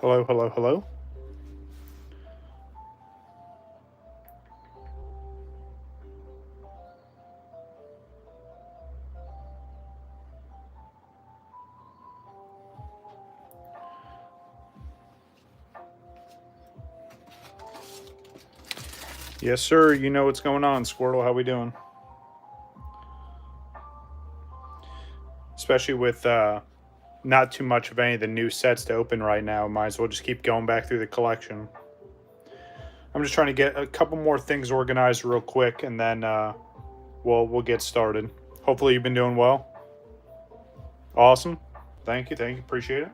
Hello, hello, hello. Yes, sir. You know what's going on, Squirtle. How we doing? Especially with not too much of any of the new sets to open right now. Might as well just keep going back through the collection. I'm just trying to get a couple more things organized real quick, and then we'll get started. Hopefully, you've been doing well. Awesome. Thank you. Appreciate it.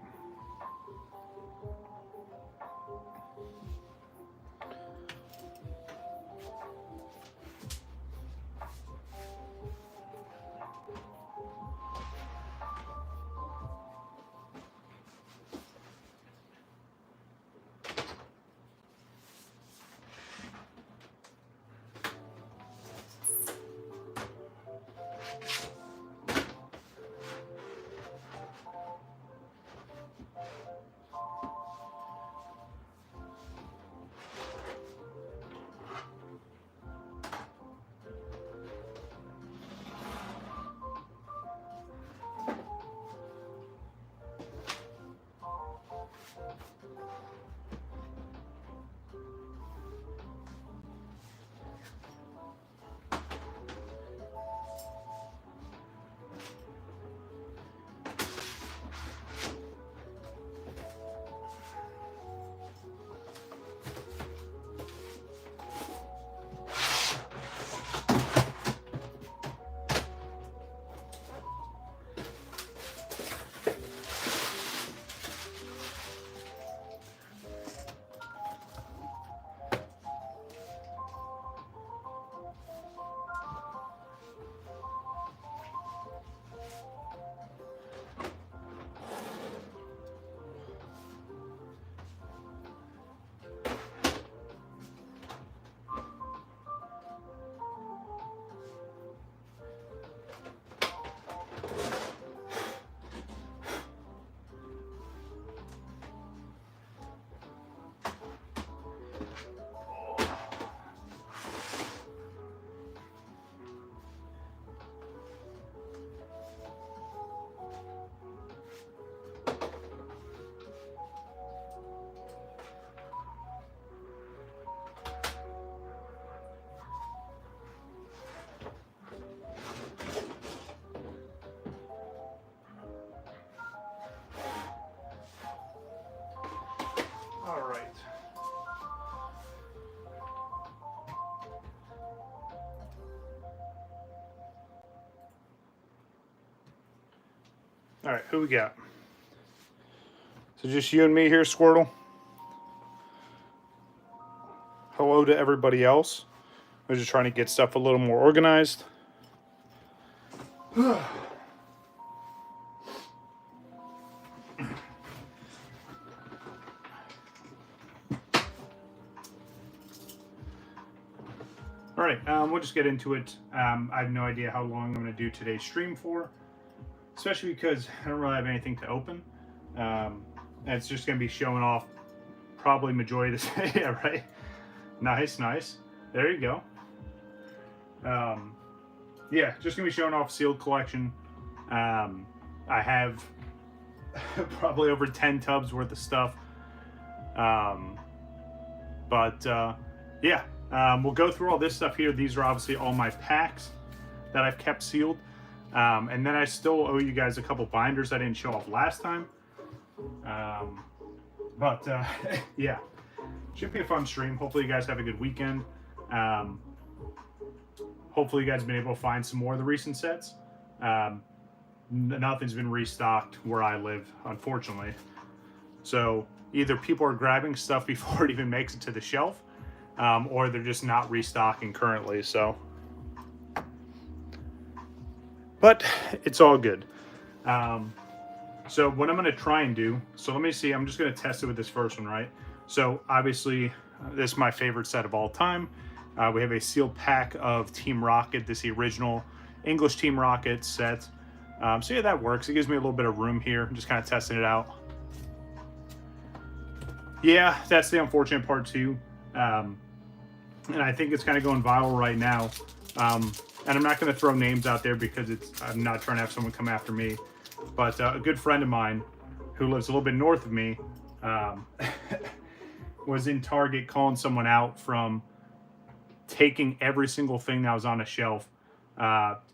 All right. All right, who we got? So just you and me here, Squirtle. Hello to everybody else. I'm just trying to get stuff a little more organized. All right, we'll just get into it. I have no idea how long I'm going to do today's stream for, especially because I don't really have anything to open. And it's just going to be showing off probably majority of this. Yeah, right? Nice. There you go. Yeah, just going to be showing off sealed collection. I have probably over 10 tubs worth of stuff. Yeah. We'll go through all this stuff here. These are obviously all my packs that I've kept sealed. And then I still owe you guys a couple binders I didn't show off last time. Yeah, should be a fun stream. Hopefully you guys have a good weekend. Hopefully you guys have been able to find some more of the recent sets. Nothing's been restocked where I live, unfortunately. So either people are grabbing stuff before it even makes it to the shelf, or they're just not restocking currently, so. But it's all good. So what I'm going to try and do, so let me see, I'm just going to test it with this first one, right? So obviously, this is my favorite set of all time. We have a sealed pack of Team Rocket, this is the original English Team Rocket set. So yeah, that works. It gives me a little bit of room here. I'm just kind of testing it out. Yeah, that's the unfortunate part too. And I think it's kind of going viral right now. And I'm not going to throw names out there because I'm not trying to have someone come after me. But a good friend of mine who lives a little bit north of me was in Target calling someone out from taking every single thing that was on a shelf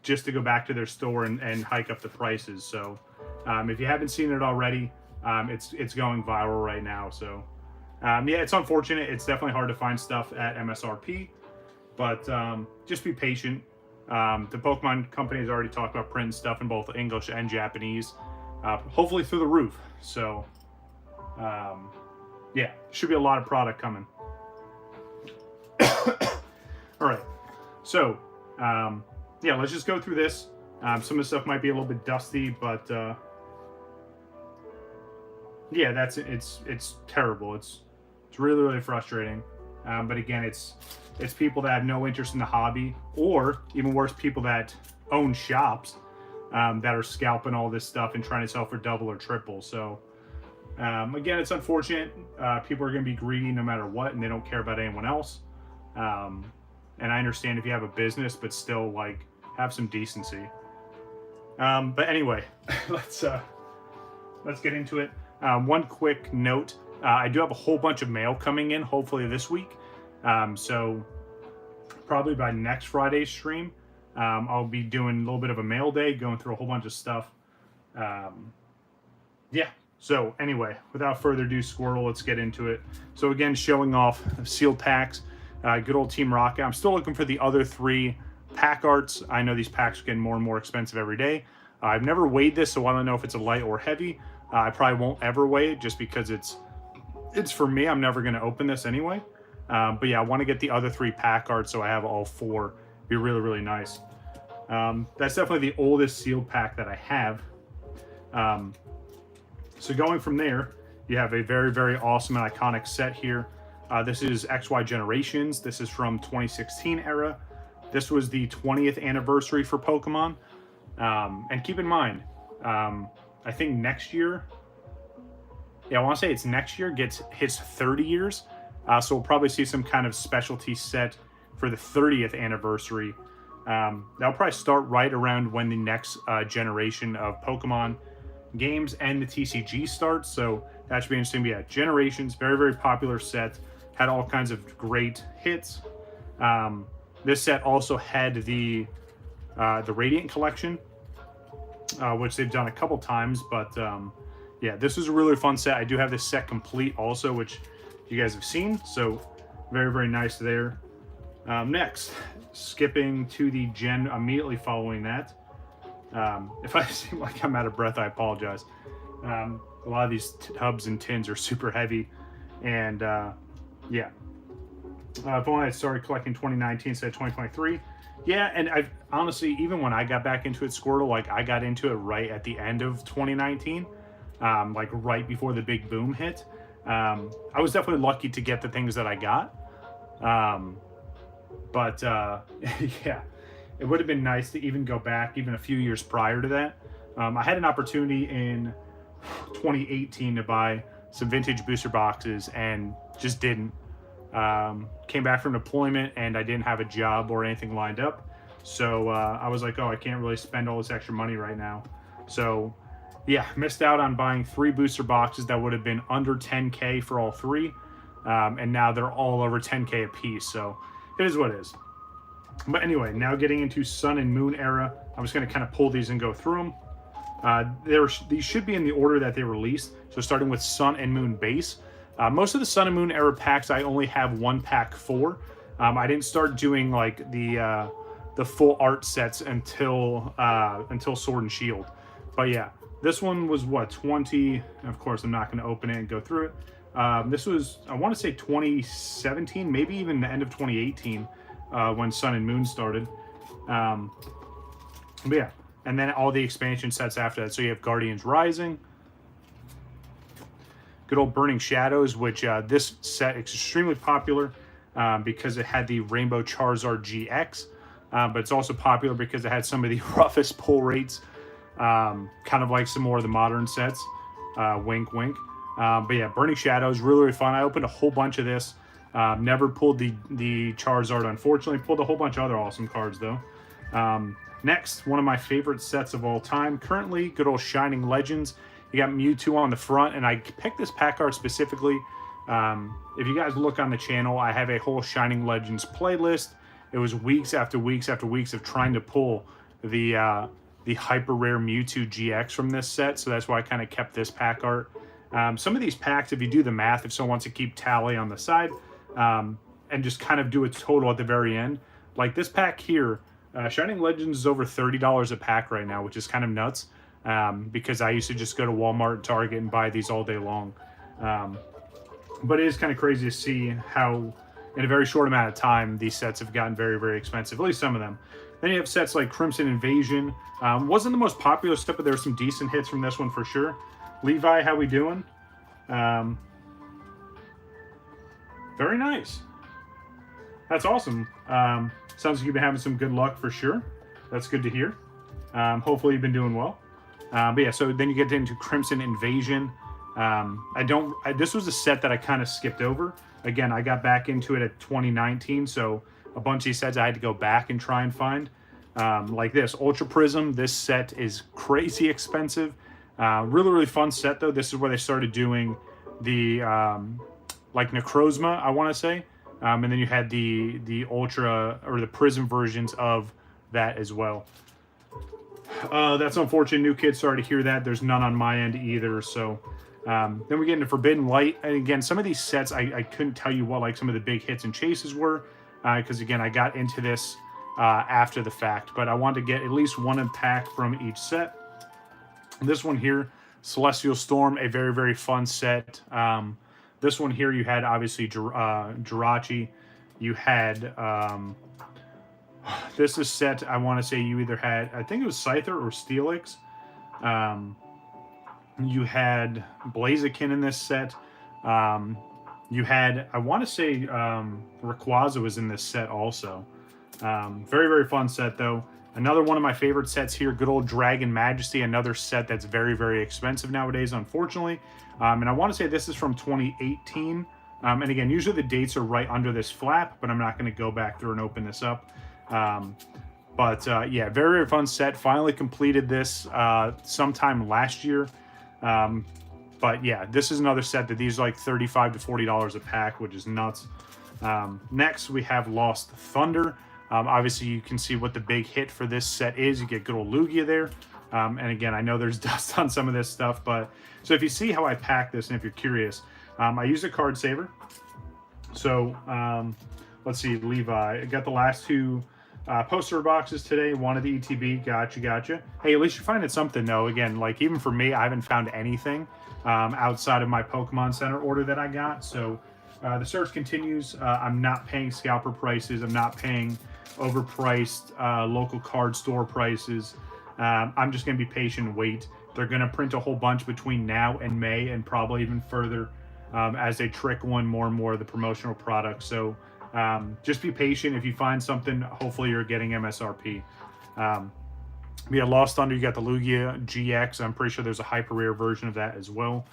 just to go back to their store and hike up the prices. So if you haven't seen it already, it's going viral right now. So yeah, it's unfortunate. It's definitely hard to find stuff at MSRP, but just be patient. The Pokemon company has already talked about printing stuff in both English and Japanese, hopefully through the roof. So yeah, should be a lot of product coming. All right, so yeah, let's just go through this. Some of the stuff might be a little bit dusty, but yeah, it's terrible. It's really, really frustrating. But again, it's people that have no interest in the hobby, or even worse, people that own shops that are scalping all this stuff and trying to sell for double or triple. So again, it's unfortunate. People are going to be greedy no matter what, and they don't care about anyone else. And I understand if you have a business, but still, like, have some decency. But anyway, let's get into it. One quick note. I do have a whole bunch of mail coming in, hopefully this week. So probably by next Friday's stream, I'll be doing a little bit of a mail day, going through a whole bunch of stuff. Yeah. So anyway, without further ado, Squirtle, let's get into it. So again, showing off sealed packs. Good old Team Rocket. I'm still looking for the other 3 pack arts. I know these packs are getting more and more expensive every day. I've never weighed this, so I don't know if it's a light or heavy. I probably won't ever weigh it just because it's for me. I'm never going to open this anyway. But yeah, I want to get the other 3 pack arts so I have all 4. Be really, really nice. That's definitely the oldest sealed pack that I have. So going from there, you have a very, very awesome and iconic set here. This is XY Generations. This is from 2016 era. This was the 20th anniversary for Pokemon. And keep in mind, I think next year, yeah, I want to say it's next year, hits 30 years. So we'll probably see some kind of specialty set for the 30th anniversary. That'll probably start right around when the next generation of Pokemon games and the TCG starts. So that should be interesting. But yeah, Generations, very, very popular set. Had all kinds of great hits. This set also had the Radiant collection, which they've done a couple times. But yeah, this was a really fun set. I do have this set complete also, which you guys have seen. So very, very nice there. Next, skipping to the gen immediately following that. If I seem like I'm out of breath, I apologize. A lot of these tubs and tins are super heavy. And yeah. If only I started collecting 2019 instead of 2023. Yeah, and I've honestly, even when I got back into it, Squirtle, like I got into it right at the end of 2019, like right before the big boom hit. I was definitely lucky to get the things that I got. But yeah, it would have been nice to even go back even a few years prior to that. I had an opportunity in 2018 to buy some vintage booster boxes and just didn't. Came back from deployment and I didn't have a job or anything lined up. So I was like, oh, I can't really spend all this extra money right now. So yeah, missed out on buying 3 booster boxes that would have been under 10K for all 3. And now they're all over 10K a piece. So it is what it is. But anyway, now getting into Sun and Moon era, I'm just going to kind of pull these and go through them. These should be in the order that they released. So starting with Sun and Moon base. Most of the Sun and Moon era packs I only have 1 pack for. I didn't start doing like the full art sets until Sword and Shield. But yeah, this one was what, 20. Of course, I'm not going to open it and go through it. This was, I want to say 2017, maybe even the end of 2018 when Sun and Moon started. But yeah, and then all the expansion sets after that. So you have Guardians Rising. Good old Burning Shadows, which this set is extremely popular because it had the Rainbow Charizard GX, but it's also popular because it had some of the roughest pull rates, kind of like some more of the modern sets. Wink, wink. But yeah, Burning Shadows, really, really fun. I opened a whole bunch of this. Never pulled the Charizard, unfortunately. Pulled a whole bunch of other awesome cards, though. Next, one of my favorite sets of all time. Currently, good old Shining Legends. You got Mewtwo on the front, and I picked this pack art specifically. If you guys look on the channel, I have a whole Shining Legends playlist. It was weeks after weeks after weeks of trying to pull the hyper rare Mewtwo GX from this set, so that's why I kind of kept this pack art. Some of these packs, if you do the math, if someone wants to keep tally on the side, and just kind of do a total at the very end, like this pack here, Shining Legends is over $30 a pack right now, which is kind of nuts, because I used to just go to Walmart and Target and buy these all day long. But it is kind of crazy to see how, in a very short amount of time, these sets have gotten very, very expensive, at least some of them. Then you have sets like Crimson Invasion. Wasn't the most popular set, but there were some decent hits from this one for sure. Levi, how we doing? Very nice. That's awesome. Sounds like you've been having some good luck for sure. That's good to hear. Hopefully you've been doing well. But yeah, so then you get into Crimson Invasion. This was a set that I kind of skipped over. Again, I got back into it at 2019, so a bunch of these sets I had to go back and try and find. Like this, Ultra Prism. This set is crazy expensive. Really, really fun set, though. This is where they started doing the, like, Necrozma, I want to say. And then you had the Ultra, or the Prism versions of that as well. That's unfortunate. New kids, sorry to hear that. There's none on my end either, so... then we get into Forbidden Light, and again, some of these sets, I couldn't tell you what like some of the big hits and chases were, because again, I got into this after the fact, but I wanted to get at least one pack from each set. This one here, Celestial Storm, a very, very fun set. This one here, you had obviously Jirachi, you had, this is set, I want to say you either had, I think it was Scyther or Steelix. You had Blaziken in this set. You had, I want to say, Rayquaza was in this set also. Very, very fun set, though. Another one of my favorite sets here, good old Dragon Majesty, another set that's very, very expensive nowadays, unfortunately. And I want to say this is from 2018. And again, usually the dates are right under this flap, but I'm not going to go back through and open this up. Yeah, very, very fun set. Finally completed this sometime last year. But yeah, this is another set that these are like $35 to $40 a pack, which is nuts. Next, we have Lost Thunder. Obviously, you can see what the big hit for this set is. You get good old Lugia there. And again, I know there's dust on some of this stuff, but so if you see how I pack this, and if you're curious, I use a card saver. So let's see, Levi. I got the last two poster boxes today. One of the ETB. Gotcha. Hey, at least you're finding something, though. Again, like even for me, I haven't found anything outside of my Pokemon Center order that I got. So the search continues. I'm not paying scalper prices. I'm not paying overpriced local card store prices. I'm just going to be patient and wait. They're going to print a whole bunch between now and May, and probably even further as they trickle in more and more of the promotional products. So just be patient. If you find something, hopefully you're getting MSRP. We had Lost Thunder. You got the Lugia GX. I'm pretty sure there's a hyper rare version of that as well.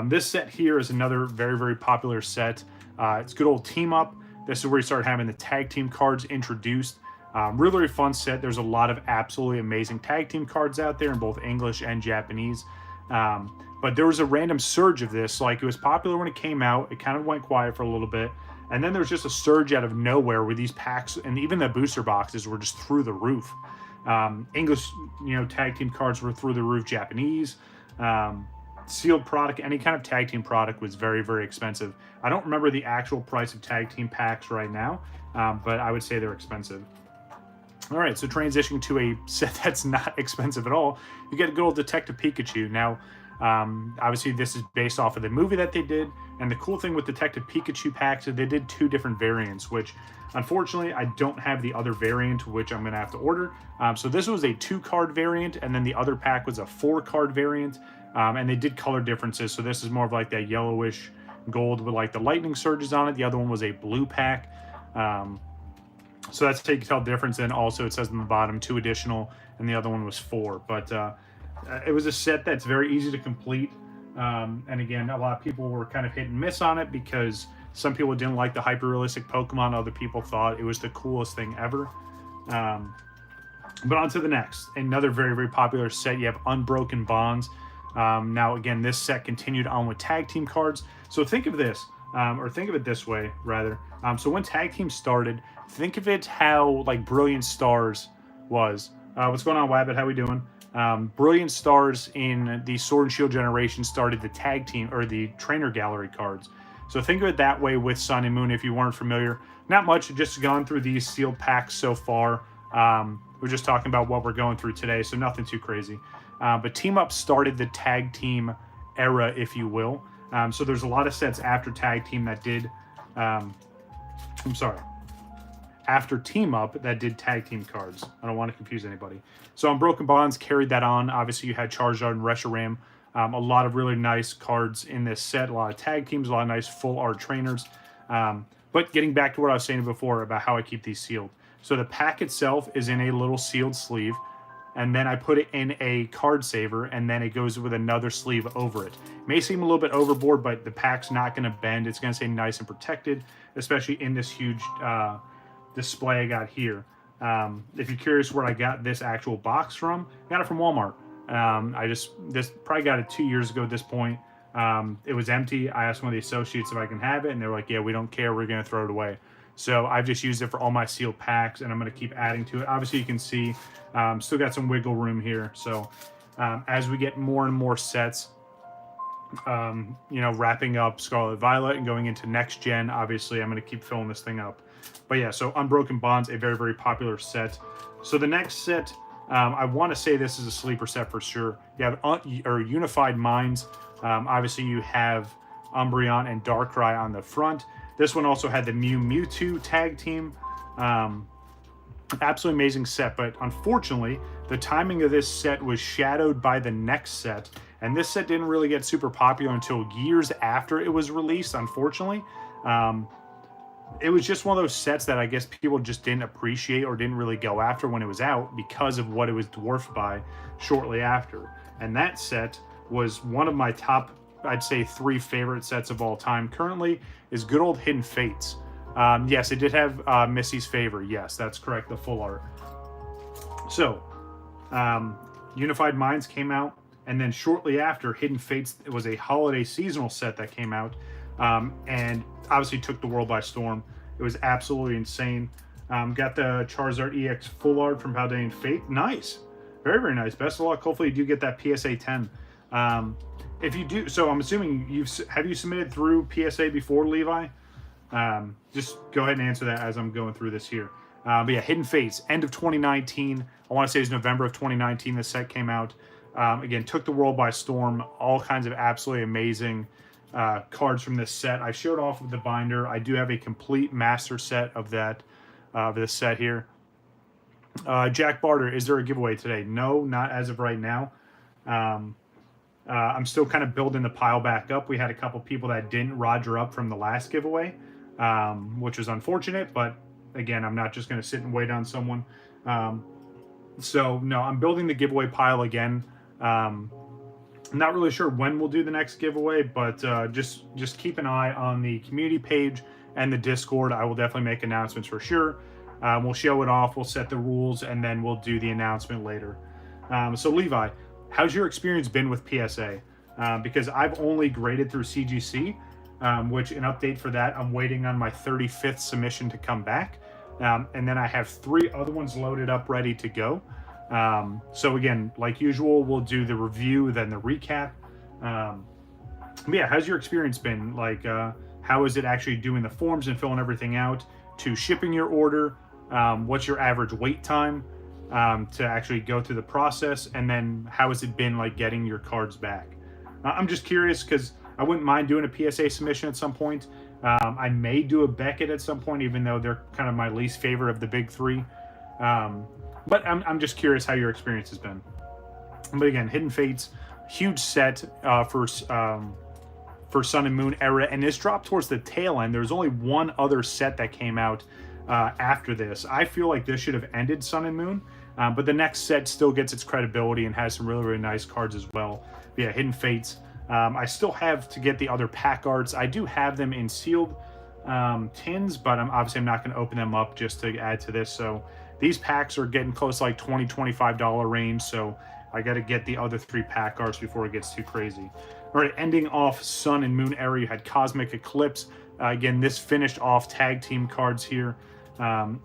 This set here is another very, very popular set. It's good old Team Up. This is where you start having the tag team cards introduced. Really, really fun set. There's a lot of absolutely amazing tag team cards out there in both English and Japanese. But there was a random surge of this. Like, it was popular when it came out. It kind of went quiet for a little bit. And then there was just a surge out of nowhere where these packs and even the booster boxes were just through the roof. English, tag team cards were through the roof. Japanese, sealed product, any kind of tag team product was very, very expensive. I don't remember the actual price of tag team packs right now, but I would say they're expensive. All right, so transitioning to a set that's not expensive at all, you get a good old Detective Pikachu. Now, obviously, this is based off of the movie that they did, and the cool thing with Detective Pikachu packs is they did two different variants, which, unfortunately, I don't have the other variant, which I'm going to have to order. So this was a 2-card variant, and then the other pack was a 4-card variant, and they did color differences. So this is more of like that yellowish gold with like the lightning surges on it. The other one was a blue pack. So that's how you can tell the difference. And also it says on the bottom 2 additional, and the other one was 4. But it was a set that's very easy to complete. And again, a lot of people were kind of hit and miss on it because some people didn't like the hyper-realistic Pokemon. Other people thought it was the coolest thing ever. But on to the next. Another very, very popular set. You have Unbroken Bonds. Now, again, this set continued on with tag team cards. So think of this, or think of it this way, rather. So when tag team started, think of it how, like, Brilliant Stars was. What's going on, Wabbit? How we doing? Brilliant Stars in the Sword and Shield generation started the tag team, or the trainer gallery cards. So think of it that way with Sun and Moon if you weren't familiar. Not much, just gone through these sealed packs so far. We're just talking about what we're going through today, so nothing too crazy. But Team Up started the tag team era, if you will. So there's a lot of sets after tag team that did... after Team Up that did tag team cards. I don't want to confuse anybody. So Unbroken Bonds carried that on. Obviously, you had Charizard and Reshiram. A lot of really nice cards in this set. A lot of tag teams, a lot of nice full art trainers. But getting back to what I was saying before about how I keep these sealed. So the pack itself is in a little sealed sleeve, and then I put it in a card saver, and then it goes with another sleeve over it. May seem a little bit overboard, but the pack's not going to bend. It's going to stay nice and protected, especially in this huge display I got here. If you're curious where I got this actual box from, I got it from Walmart. This probably got it 2 years ago at this point. It was empty. I asked one of the associates if I can have it, and they were like, yeah, we don't care. We're going to throw it away. So I've just used it for all my sealed packs, and I'm going to keep adding to it. Obviously, you can see still got some wiggle room here. So as we get more and more sets, wrapping up Scarlet Violet and going into next gen, obviously, I'm going to keep filling this thing up. But yeah, so Unbroken Bonds, a very, very popular set. So the next set, I want to say this is a sleeper set for sure. You have Unified Minds. Obviously, you have Umbreon and Darkrai on the front. This one also had the Mewtwo tag team. Absolutely amazing set, but unfortunately, the timing of this set was shadowed by the next set, and this set didn't really get super popular until years after it was released, unfortunately. It was just one of those sets that I guess people just didn't appreciate or didn't really go after when it was out because of what it was dwarfed by shortly after. And that set was one of my top, I'd say, 3 favorite sets of all time currently, is good old Hidden Fates. Yes, it did have Missy's Favor. Yes, that's correct, the full art. So, Unified Minds came out, and then shortly after, Hidden Fates was a holiday seasonal set that came out, and obviously took the world by storm. It was absolutely insane. Got the Charizard EX full art from Paldean Fate. Nice. Very, very nice. Best of luck. Hopefully you do get that PSA 10. If you do, so I'm assuming have you submitted through PSA before, Levi? Just go ahead and answer that as I'm going through this here. But yeah, Hidden Fates, end of 2019. I want to say it was November of 2019 this set came out. Again, took the world by storm. All kinds of absolutely amazing cards from this set. I showed off with the binder. I do have a complete master set of that, this set here. Jack Barter, is there a giveaway today? No, not as of right now. I'm still kind of building the pile back up. We had a couple people that didn't roger up from the last giveaway, which was unfortunate, but again, I'm not just going to sit and wait on someone. So no, I'm building the giveaway pile again. I'm not really sure when we'll do the next giveaway, but just keep an eye on the community page and the Discord. I will definitely make announcements for sure. We'll show it off, we'll set the rules, and then we'll do the announcement later. So Levi, how's your experience been with PSA? Because I've only graded through CGC, which an update for that, I'm waiting on my 35th submission to come back. And then I have 3 other ones loaded up ready to go. So again, like usual, we'll do the review, then the recap. But yeah, how's your experience been? Like, how is it actually doing the forms and filling everything out to shipping your order? What's your average wait time to actually go through the process? And then how has it been like getting your cards back? I'm just curious because I wouldn't mind doing a PSA submission at some point. I may do a Beckett at some point, even though they're kind of my least favorite of the big 3. But I'm just curious how your experience has been. But again, Hidden Fates, huge set for Sun and Moon era, and this dropped towards the tail end. There was only one other set that came out after this. I feel like this should have ended Sun and Moon, but the next set still gets its credibility and has some really, really nice cards as well. But yeah, Hidden Fates, I still have to get the other pack arts. I do have them in sealed tins, but I'm not going to open them up just to add to this. So these packs are getting close to like $20-25 range. So I got to get the other 3 pack arts before it gets too crazy. All right, ending off Sun and Moon era, you had Cosmic Eclipse. Again, this finished off tag team cards here.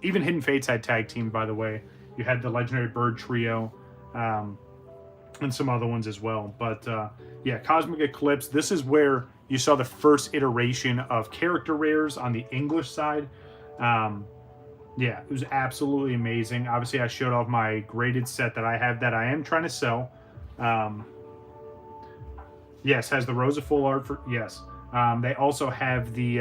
Even Hidden Fates had tag team, by the way. You had the Legendary Bird Trio and some other ones as well. But yeah, Cosmic Eclipse, this is where you saw the first iteration of character rares on the English side. Yeah, it was absolutely amazing. Obviously, I showed off my graded set that I have that I am trying to sell. Yes, has the Rosa full art for, yes. They also have the,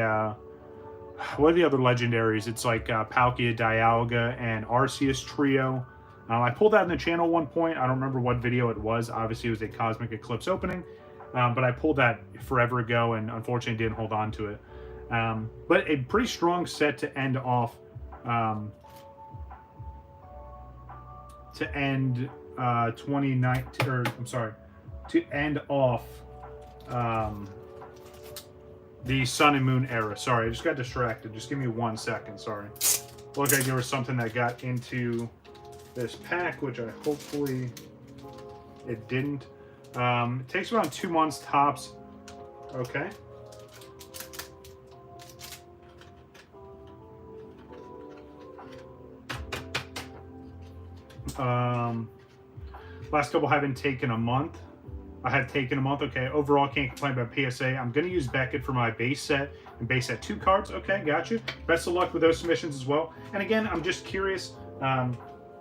what are the other legendaries? It's like Palkia, Dialga, and Arceus Trio. I pulled that in the channel at one point. I don't remember what video it was. Obviously, it was a Cosmic Eclipse opening. But I pulled that forever ago and unfortunately didn't hold on to it. But a pretty strong set to end off. To end 2019, or I'm sorry, to end off the Sun and Moon era. Sorry, I just got distracted. Just give me 1 second. Sorry. Looked like there was something that got into this pack, which I hopefully it didn't. It takes around 2 months tops. Okay. Last couple haven't taken a month. I have taken a month. Okay, overall can't complain about PSA. I'm going to use Beckett for my base set and base set 2 cards. Okay, got you. Best of luck with those submissions as well. And again, I'm just curious. I'm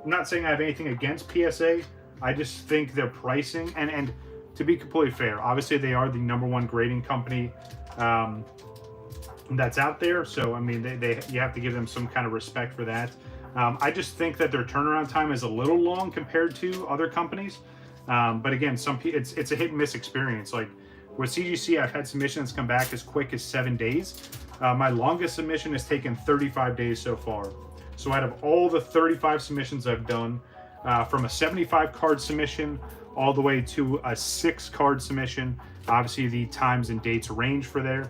not saying I have anything against PSA. I just think their pricing, and to be completely fair, obviously they are the #1 grading company that's out there. So, I mean, you have to give them some kind of respect for that. I just think that their turnaround time is a little long compared to other companies. But again, it's a hit and miss experience. Like with CGC, I've had submissions come back as quick as 7 days. My longest submission has taken 35 days so far. So out of all the 35 submissions I've done, from a 75 card submission all the way to a 6 card submission, obviously the times and dates range for there.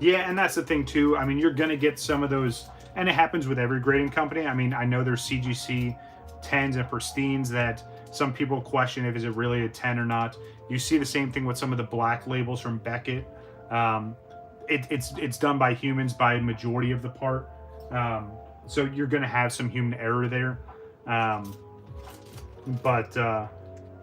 Yeah, and that's the thing too. I mean, you're going to get some of those, and it happens with every grading company. I mean, I know there's CGC 10s and pristines that some people question if is it really a 10 or not. You see the same thing with some of the black labels from Beckett. It's done by humans by a majority of the part. So you're going to have some human error there.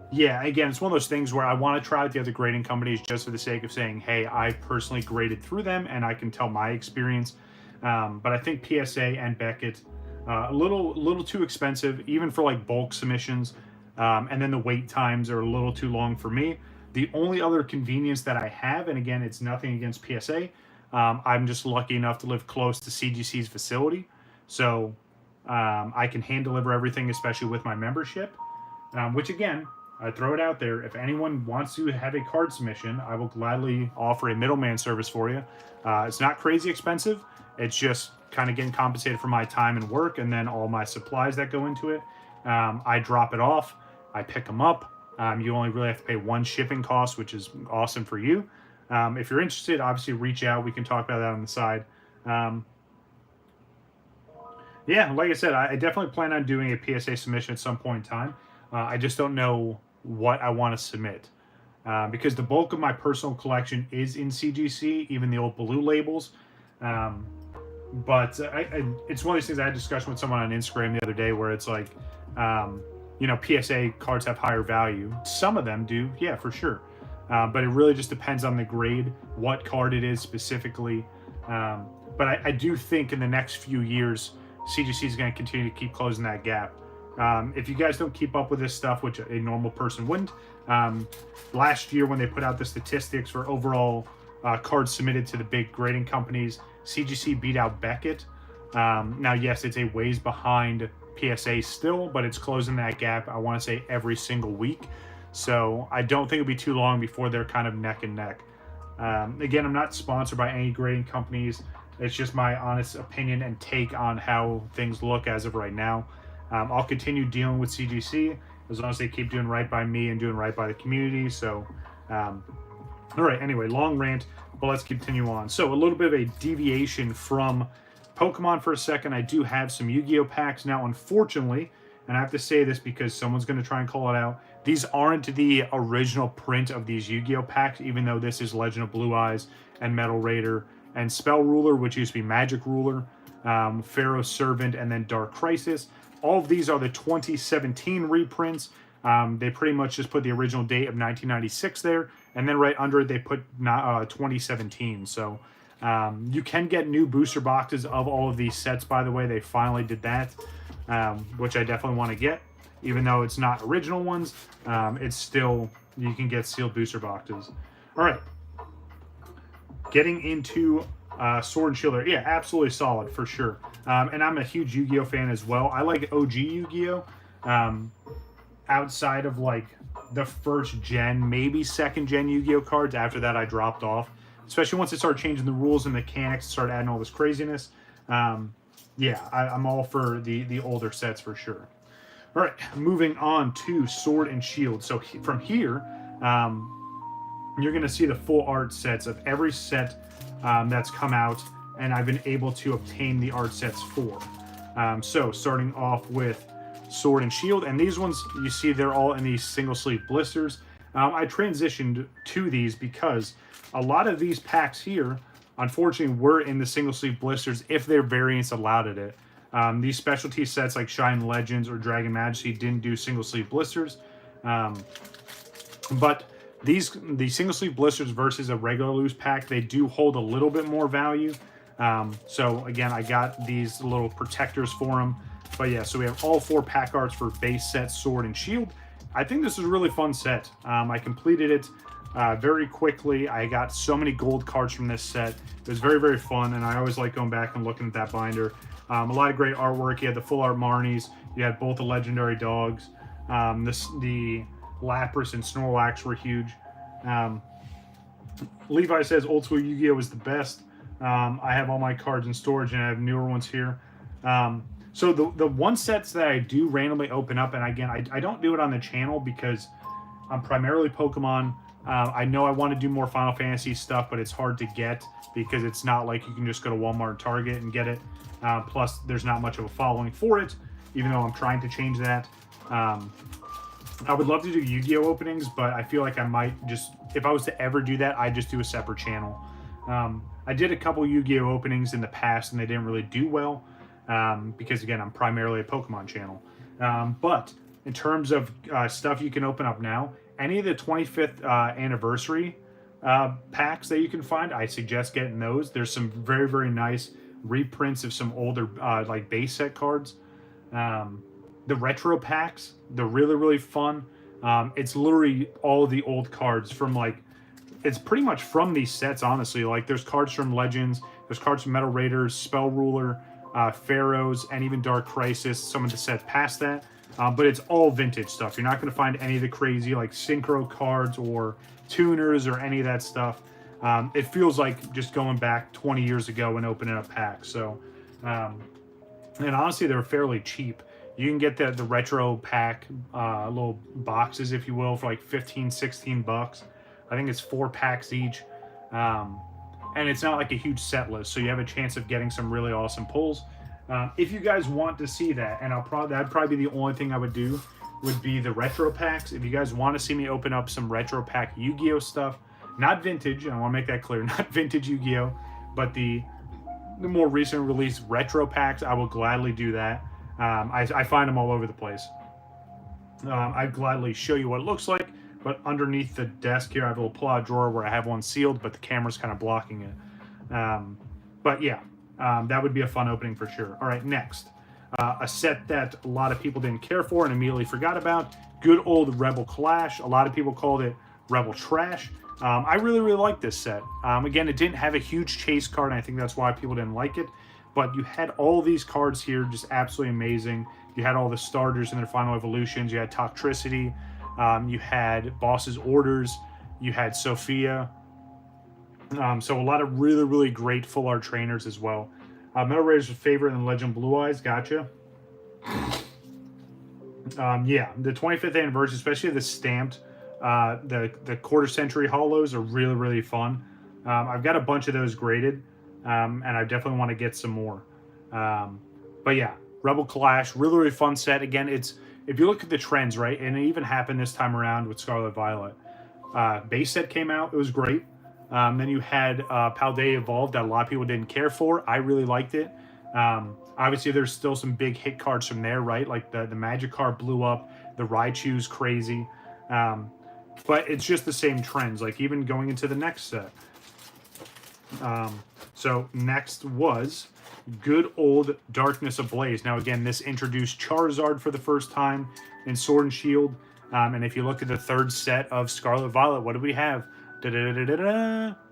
Yeah, again, it's one of those things where I want to try out the other grading companies just for the sake of saying, hey, I personally graded through them and I can tell my experience. But I think PSA and Beckett, a little too expensive, even for like bulk submissions. And then the wait times are a little too long for me. The only other convenience that I have, and again, it's nothing against PSA, I'm just lucky enough to live close to CGC's facility. So I can hand deliver everything, especially with my membership, which again, I throw it out there. If anyone wants to have a card submission, I will gladly offer a middleman service for you. It's not crazy expensive. It's just kind of getting compensated for my time and work and then all my supplies that go into it. I drop it off. I pick them up. You only really have to pay 1 shipping cost, which is awesome for you. If you're interested, obviously reach out. We can talk about that on the side. Yeah, like I said, I definitely plan on doing a PSA submission at some point in time. I just don't know what I want to submit. Because the bulk of my personal collection is in CGC, even the old blue labels. But it's one of these things I had a discussion with someone on Instagram the other day where it's like, you know, PSA cards have higher value. Some of them do, yeah, for sure. But it really just depends on the grade, what card it is specifically. But I do think in the next few years, CGC is going to continue to keep closing that gap. If you guys don't keep up with this stuff, which a normal person wouldn't, last year when they put out the statistics for overall cards submitted to the big grading companies, CGC beat out Beckett. Now, yes, it's a ways behind PSA still, but it's closing that gap, I want to say, every single week. So I don't think it'll be too long before they're kind of neck and neck. Again, I'm not sponsored by any grading companies. It's just my honest opinion and take on how things look as of right now. I'll continue dealing with CGC as long as they keep doing right by me and doing right by the community. So, all right, anyway, long rant, but let's continue on. So a little bit of a deviation from Pokemon for a second. I do have some Yu-Gi-Oh packs now, unfortunately, and I have to say this because someone's going to try and call it out. These aren't the original print of these Yu-Gi-Oh packs, even though this is Legend of Blue Eyes and Metal Raider and Spell Ruler, which used to be Magic Ruler, Pharaoh's Servant, and then Dark Crisis. All of these are the 2017 reprints. They pretty much just put the original date of 1996 there, and then right under it they put 2017. So you can get new booster boxes of all of these sets, by the way. They finally did that, which I definitely want to get. Even though it's not original ones, it's still, you can get sealed booster boxes. All right. Getting into Sword and Shield there. Yeah, absolutely solid, for sure. And I'm a huge Yu-Gi-Oh fan as well. I like OG Yu-Gi-Oh! Outside of, like, the first gen, maybe second gen Yu-Gi-Oh! Cards. After that, I dropped off. Especially once they started changing the rules and mechanics, started adding all this craziness. Yeah, I'm all for the older sets for sure. All right, moving on to Sword and Shield. So from here, you're going to see the full art sets of every set that's come out, and I've been able to obtain the art sets for. So starting off with Sword and Shield, and these ones, you see they're all in these single sleeve blisters. I transitioned to these because a lot of these packs here, unfortunately, were in the single sleeve blisters if their variants allowed it. These specialty sets like Shine Legends or Dragon Majesty didn't do single sleeve blisters, but the single sleeve blisters versus a regular loose pack, they do hold a little bit more value. So again, I got these little protectors for them. But yeah, so we have all 4 pack arts for base set Sword and Shield. I think this is a really fun set. I completed it very quickly. I got so many gold cards from this set. It was very, very fun, and I always like going back and looking at that binder. A lot of great artwork. You had the full art Marnies. You had both the legendary dogs. The Lapras and Snorlax were huge. Levi says old school Yu-Gi-Oh was the best. I have all my cards in storage, and I have newer ones here. So the one sets that I do randomly open up, and again, I don't do it on the channel because I'm primarily Pokemon. I know I want to do more Final Fantasy stuff, but it's hard to get because it's not like you can just go to Walmart or Target and get it. Plus, there's not much of a following for it, even though I'm trying to change that. I would love to do Yu-Gi-Oh! Openings, but I feel like I might just, if I was to ever do that, I'd just do a separate channel. I did a couple Yu-Gi-Oh! Openings in the past, and they didn't really do well, because, again, I'm primarily a Pokemon channel. But in terms of stuff you can open up now, any of the 25th anniversary packs that you can find, I suggest getting those. There's some very, very nice reprints of some older like base set cards. The retro packs, they're really, really fun. It's literally all the old cards from, like, it's pretty much from these sets, honestly. Like, there's cards from Legends, there's cards from Metal Raiders, Spell Ruler, Pharaohs, and even Dark Crisis, some of the sets past that. But it's all vintage stuff. You're not going to find any of the crazy, like, synchro cards or tuners or any of that stuff. It feels like just going back 20 years ago and opening up packs. So, and honestly, they're fairly cheap. You can get the retro pack, little boxes, if you will, for like 15, 16 bucks. I think it's 4 packs each. And it's not like a huge set list, so you have a chance of getting some really awesome pulls. If you guys want to see that, and that'd probably be the only thing I would do, would be the retro packs. If you guys want to see me open up some retro pack Yu-Gi-Oh stuff, not vintage, I want to make that clear, not vintage Yu-Gi-Oh, but the more recent release retro packs, I will gladly do that. I find them all over the place. I'd gladly show you what it looks like, but underneath the desk here, I have a little pull-out drawer where I have one sealed, but the camera's kind of blocking it. But yeah, that would be a fun opening for sure. All right, next. A set that a lot of people didn't care for and immediately forgot about. Good old Rebel Clash. A lot of people called it Rebel Trash. I really, really like this set. Again, it didn't have a huge chase card, and I think that's why people didn't like it. But you had all these cards here, just absolutely amazing. You had all the starters in their final evolutions. You had Toxtricity. You had Boss's Orders. You had Sophia. So a lot of really, really great full art trainers as well. Metal Raider's favorite in Legend Blue Eyes. Gotcha. Yeah, the 25th anniversary, especially the stamped, the quarter century holos are really, really fun. I've got a bunch of those graded, and I definitely want to get some more. But yeah, Rebel Clash, really, really fun set. Again, it's, if you look at the trends, right, and it even happened this time around with Scarlet Violet. Base set came out, it was great. Then you had Paldea Evolved that a lot of people didn't care for. I really liked it. Obviously, there's still some big hit cards from there, right? Like the Magikarp blew up, the Raichu's crazy. But it's just the same trends, like even going into the next set. So next was good old Darkness Ablaze. Now again, this introduced Charizard for the first time in Sword and Shield. And if you look at the third set of Scarlet Violet, what do we have? We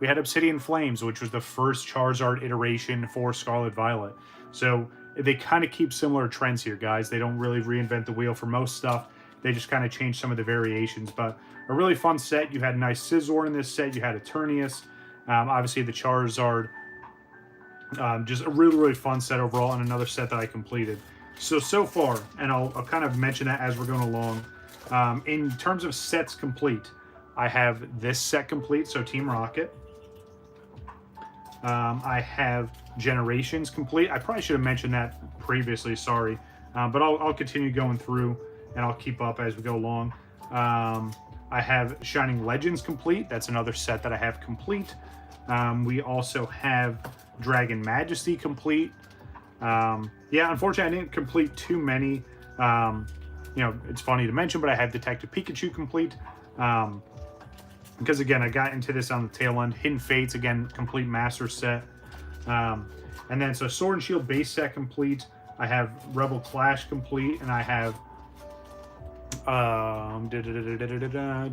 had Obsidian Flames, which was the first Charizard iteration for Scarlet Violet. So they kind of keep similar trends here, guys. They don't really reinvent the wheel for most stuff. They just kind of change some of the variations. But a really fun set. You had a nice Scizor in this set. You had Eternius. Obviously, the Charizard. Just a really, really fun set overall, and another set that I completed. So far, and I'll kind of mention that as we're going along. In terms of sets complete, I have this set complete, so Team Rocket. I have Generations complete. I probably should have mentioned that previously, sorry. But I'll continue going through, and I'll keep up as we go along. I have Shining Legends complete. That's another set that I have complete. We also have Dragon Majesty complete. Yeah, unfortunately, I didn't complete too many. You know, it's funny to mention, but I had Detective Pikachu complete. Because again, I got into this on the tail end. Hidden Fates, again, complete master set. And then, so Sword and Shield base set complete. I have Rebel Clash complete, and I have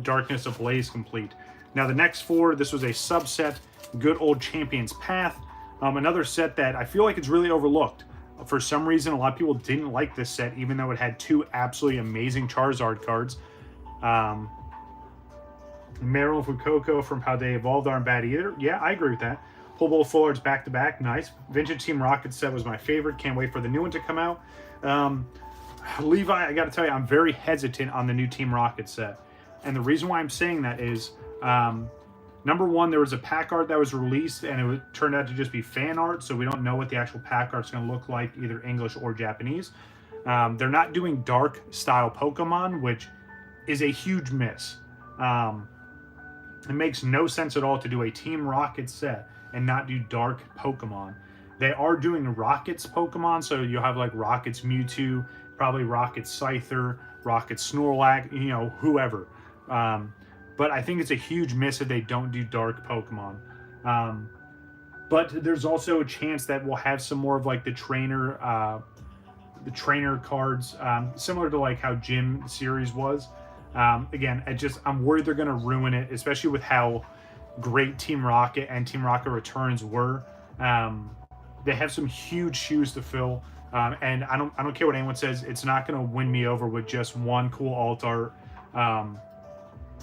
Darkness Ablaze complete. Now, the next four, this was a subset, Good Old Champion's Path. Another set that I feel like it's really overlooked. For some reason, a lot of people didn't like this set, even though it had two absolutely amazing Charizard cards. Meryl and Fuecoco from Paldea Evolved aren't bad either. Yeah, I agree with that. Whole Bowl Full Arts back-to-back, nice. Vintage Team Rocket set was my favorite. Can't wait for the new one to come out. Levi, I got to tell you, I'm very hesitant on the new Team Rocket set. And the reason why I'm saying that is, number one, there was a pack art that was released, and it turned out to just be fan art, so we don't know what the actual pack art's going to look like, either English or Japanese. They're not doing dark-style Pokemon, which is a huge miss. It makes no sense at all to do a Team Rocket set and not do dark Pokemon. They are doing Rocket's Pokemon, so you'll have like Rocket's Mewtwo, probably Rocket's Scyther, Rocket's Snorlax, you know, whoever. But I think it's a huge miss if they don't do dark Pokemon. But there's also a chance that we'll have some more of like the trainer cards, similar to like how Gym series was. Again, I'm worried they're going to ruin it, especially with how great Team Rocket and Team Rocket Returns were. They have some huge shoes to fill, and I don't care what anyone says. It's not going to win me over with just one cool alt art,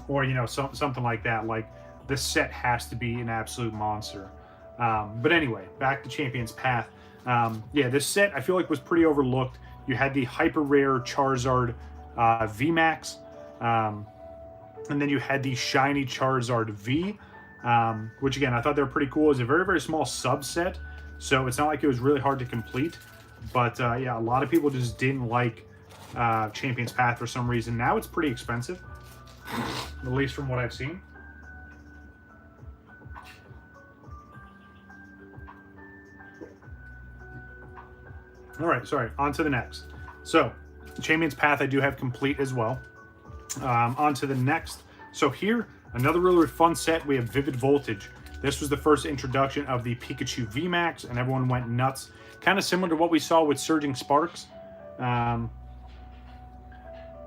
or you know, something like that. Like, the set has to be an absolute monster. But anyway, back to Champion's Path. Yeah, this set I feel like was pretty overlooked. You had the hyper rare Charizard VMAX. And then you had the shiny Charizard V, which again, I thought they were pretty cool. It was a very, very small subset, so it's not like it was really hard to complete. But yeah, a lot of people just didn't like Champion's Path for some reason. Now it's pretty expensive, at least from what I've seen. All right, sorry, on to the next. So, Champion's Path I do have complete as well. On to the next. So here, another really fun set. We have Vivid Voltage. This was the first introduction of the Pikachu VMAX, and everyone went nuts. Kind of similar to what we saw with Surging Sparks. Yeah,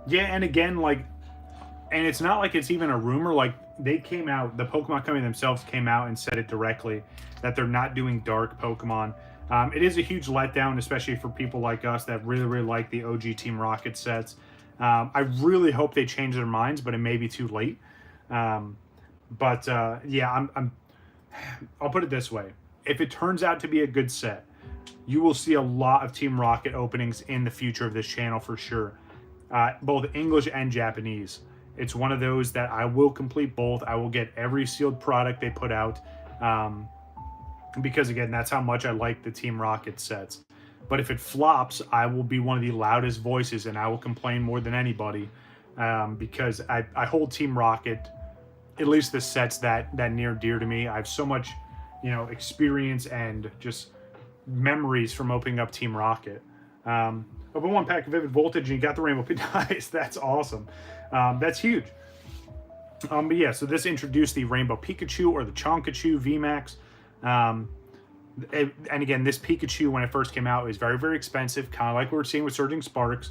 and again, like, and it's not like it's even a rumor. Like, they came out, the Pokemon Company themselves came out and said it directly, that they're not doing dark Pokemon. It is a huge letdown, especially for people like us that really, really like the OG Team Rocket sets. I really hope they change their minds, but it may be too late. Yeah, I'll put it this way. If it turns out to be a good set, you will see a lot of Team Rocket openings in the future of this channel for sure. both English and Japanese. It's one of those that I will complete both. I will get every sealed product they put out, because again, that's how much I like the Team Rocket sets. But if it flops, I will be one of the loudest voices, and I will complain more than anybody, because I hold Team Rocket, at least the sets that near dear to me. I have so much, experience and just memories from opening up Team Rocket. Open one pack of Vivid Voltage and you got the Rainbow Nice. That's awesome. That's huge. But yeah, so this introduced the Rainbow Pikachu or the Chonkachu VMAX. And again, this Pikachu, when it first came out, was very, very expensive, kind of like we were seeing with Surging Sparks.